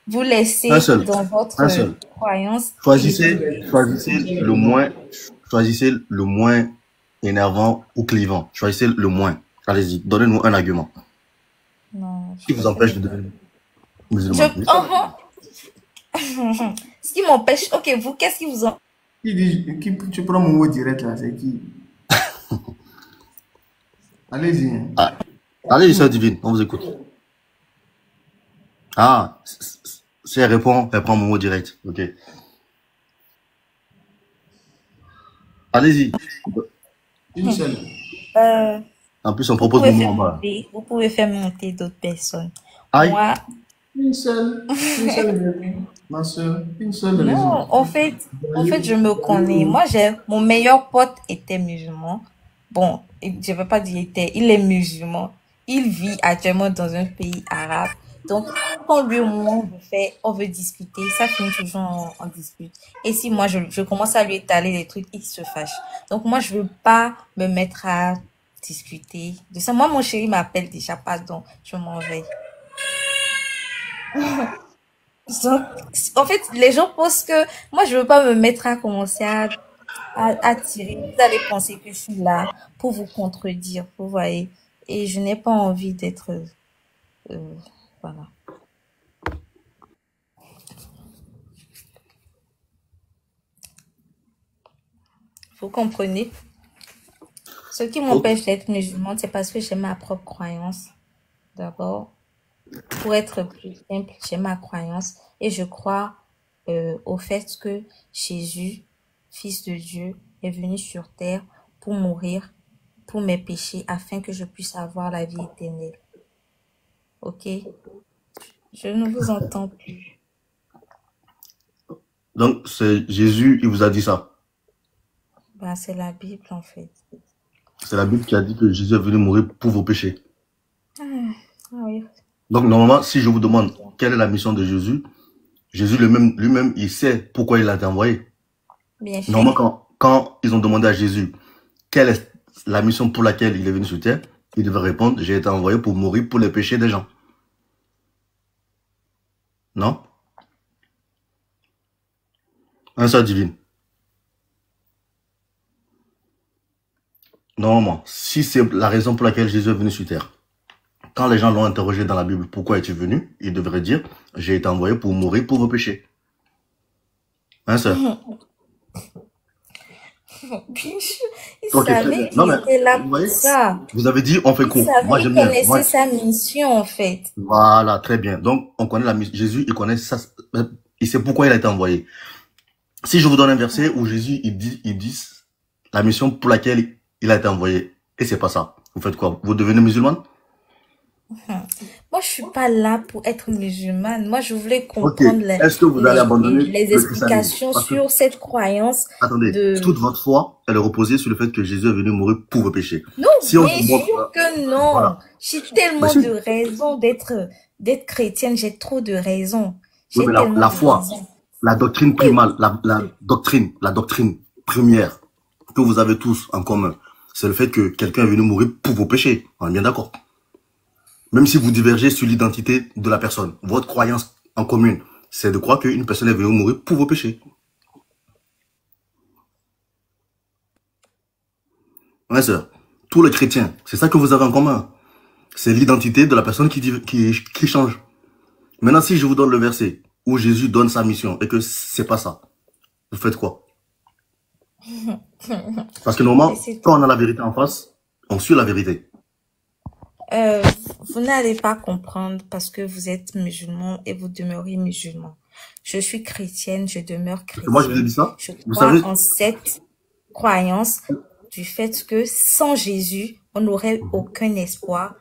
vous Un laisser seul. dans votre Un seul. croyance. Choisissez le moins énervant ou clivant. Choisissez le moins. Allez-y, donnez-nous un argument Non, qui vous empêche de devenir musulman. Oui. Ce qui m'empêche. Ok, vous, qu'est-ce qui vous empêche? Tu prends mon mot direct là, c'est qui? Allez-y. Hein. Ah, allez, sœur divine, on vous écoute. Ah, si elle prend mon mot direct. Ok. Allez-y. Une seule. Euh, En plus, on vous propose pouvez mon mot faire en bas. monter, vous pouvez faire monter d'autres personnes. Aïe. Moi, Une seule raison. Ma soeur, une seule non, raison. en fait, je me connais. Moi, mon meilleur pote était musulman. Bon, je vais pas dire il est musulman. Il vit actuellement dans un pays arabe. Donc, quand lui ou moi, on veut discuter, ça finit toujours en dispute. Et si moi, je commence à lui étaler des trucs, il se fâche. Donc, moi, je veux pas me mettre à discuter de ça. Moi, mon chéri m'appelle déjà, pardon, je m'en vais. Donc, en fait, les gens pensent que moi, je veux pas me mettre à commencer à tirer. Vous allez penser que je suis là pour vous contredire, vous voyez. Et je n'ai pas envie d'être... voilà. Vous comprenez? Ce qui m'empêche d'être musulmane, c'est parce que j'ai ma propre croyance. D'abord, pour être plus simple, j'ai ma croyance et je crois au fait que Jésus, Fils de Dieu, est venu sur terre pour mourir pour mes péchés afin que je puisse avoir la vie éternelle. Ok? Je ne vous entends plus. Donc, c'est Jésus, il vous a dit ça. Ben, c'est la Bible en fait. C'est la Bible qui a dit que Jésus est venu mourir pour vos péchés. Ah oui. Donc, normalement, si je vous demande quelle est la mission de Jésus, Jésus lui-même, il sait pourquoi il a été envoyé. Bien sûr. Normalement, quand ils ont demandé à Jésus quelle est la mission pour laquelle il est venu sur terre, il devait répondre, j'ai été envoyé pour mourir pour les péchés des gens. Non? Un seul divine. Normalement, si c'est la raison pour laquelle Jésus est venu sur terre, quand les gens l'ont interrogé dans la Bible, pourquoi es-tu venu? Il devrait dire, j'ai été envoyé pour mourir pour vos péchés. Hein, sœur? Il Ok, très savait bien. qu'il Non, mais, était là vous pour voyez, ça. vous avez dit, on fait Il court. savait, Moi, il j'aime bien. connaissait Moi, sa mission en fait. voilà, très bien. Donc, on connaît la mission. Jésus, il connaît ça. Il sait pourquoi il a été envoyé. Si je vous donne un verset où Jésus, il dit la mission pour laquelle il a été envoyé, et c'est pas ça, vous faites quoi? Vous devenez musulmane? Moi, je suis pas là pour être musulmane. Moi, je voulais Ok. comprendre Est-ce que vous allez abandonner les le christianisme? explications Parce que, sur cette croyance attendez, de... toute votre foi, elle est reposée sur le fait que Jésus est venu mourir pour vos péchés. Non, Si on bien vous montre, sûr que non. voilà. J'ai Mais tellement si. de raisons d'être chrétienne. J'ai trop de raisons. Oui, J'ai mais tellement la de foi, raisons. la doctrine primale, la doctrine première que vous avez tous en commun, c'est le fait que quelqu'un est venu mourir pour vos péchés. On est bien d'accord. Même si vous divergez sur l'identité de la personne, votre croyance en commune, c'est de croire qu'une personne est venue mourir pour vos péchés. Ouais, sœur. Tous les chrétiens, c'est ça que vous avez en commun. C'est l'identité de la personne qui change. Maintenant, si je vous donne le verset où Jésus donne sa mission et que c'est pas ça, vous faites quoi? Parce que normalement, quand on a la vérité en face, on suit la vérité. Euh, vous n'allez pas comprendre parce que vous êtes musulman et vous demeurez musulman. Je suis chrétienne, je demeure Parce que moi, je vous ai chrétienne. dit ça. Je Vous crois savez, en cette croyance du fait que sans Jésus, on n'aurait aucun espoir,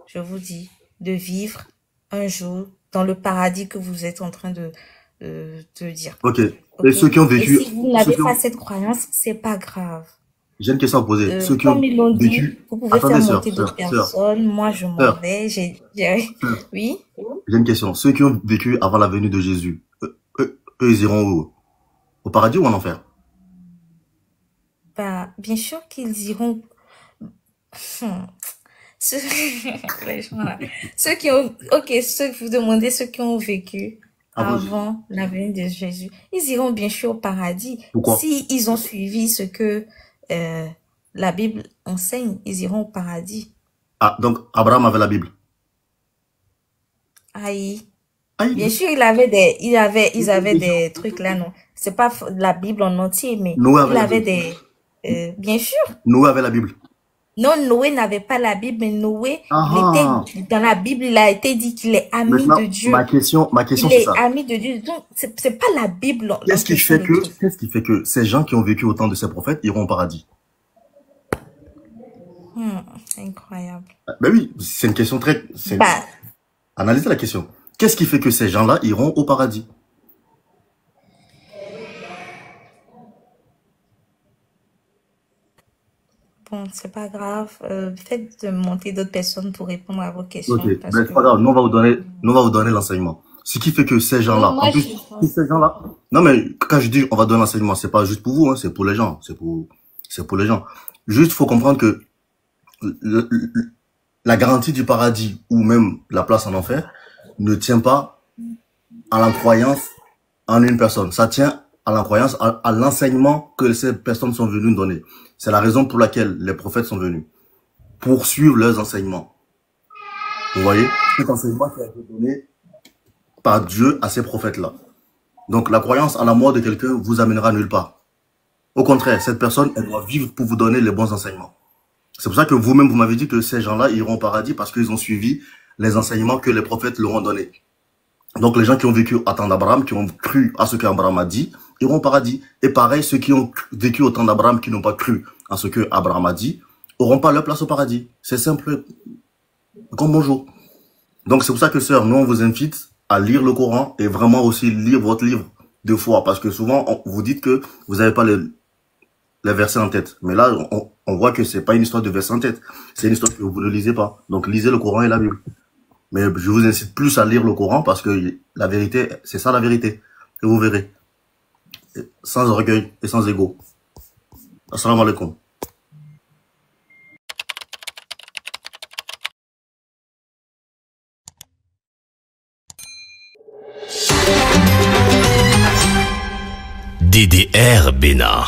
je vous dis, de vivre un jour dans le paradis que vous êtes en train de dire. ok. Et Ok? ceux qui ont Et vécu, si vous ceux n'avez qui pas ont, cette croyance, c'est pas grave. j'ai une question à poser. Ceux qui Comme ont ils l'ont dit, vécu, vous pouvez faire attendez, monter d'autres sœur, personnes. Moi, je m'en sœur, vais. sœur, Oui. j'ai une question. Ceux qui ont vécu avant la venue de Jésus, eux, ils iront où? Au paradis ou en enfer? Bah, bien sûr qu'ils iront. Hmm. Ceux... les gens là. Ceux qui ont, ok, ceux que vous demandez, ceux qui ont vécu Avant Jésus. avant la venue de Jésus, ils iront bien sûr au paradis. Pourquoi? Si ils ont suivi ce que la Bible enseigne, ils iront au paradis. Ah, donc Abraham avait la Bible. Aïe. Ah, Bien il- sûr, ils avaient des trucs là, non. C'est pas la Bible en entier, mais Noé avait il la avait Bible. bien sûr. Noé avait la Bible. Non, Noé n'avait pas la Bible, mais Noé, il Ah, était, dans la Bible, il a été dit qu'il est ami de maintenant, Dieu. ma question, Il c'est est ça. ami de Dieu. Donc, c'est pas la Bible en Qu'est-ce qui question fait le que, truc. qu'est-ce qui fait que ces gens qui ont vécu au temps de ces prophètes iront au paradis? Incroyable. Ben oui, c'est une question Bah, analysez la question. Qu'est-ce qui fait que ces gens-là iront au paradis? bon, c'est pas grave. Faites monter d'autres personnes pour répondre à vos Ok, questions parce ben que c'est pas grave, nous on va vous donner l'enseignement. Ce qui fait que ces non, gens-là, moi, en je plus, suis si ces gens-là, non mais quand je dis on va donner l'enseignement, c'est pas juste pour vous, hein, c'est pour les gens, c'est pour les gens. Juste, faut comprendre que le- le- la garantie du paradis ou même la place en enfer ne tient pas à la croyance en une personne. Ça tient à la croyance, à l'enseignement que ces personnes sont venues donner. C'est la raison pour laquelle les prophètes sont venus. Poursuivre leurs enseignements. Vous voyez? Cet enseignement qui a été donné par Dieu à ces prophètes-là. Donc la croyance à la mort de quelqu'un vous amènera nulle part. Au contraire, cette personne, elle doit vivre pour vous donner les bons enseignements. C'est pour ça que vous-même, vous m'avez dit que ces gens-là iront au paradis parce qu'ils ont suivi les enseignements que les prophètes leur ont donnés. Donc les gens qui ont vécu au temps d'Abraham, qui ont cru à ce qu'Abraham a dit, iront au paradis. Et pareil, ceux qui ont vécu au temps d'Abraham, qui n'ont pas cru à ce que Abraham a dit, auront pas leur place au paradis. C'est simple comme bonjour. Donc c'est pour ça que sœur, nous on vous invite à lire le Coran et vraiment aussi lire votre livre de foi. Parce que souvent, vous dites que vous n'avez pas les versets en tête. Mais là, on voit que c'est pas une histoire de versets en tête. C'est une histoire que vous ne lisez pas. Donc lisez le Coran et la Bible. Mais je vous incite plus à lire le Coran parce que la vérité, c'est ça la vérité. Et vous verrez. Sans orgueil et sans ego. Assalamu alaikum. DDR Bénin.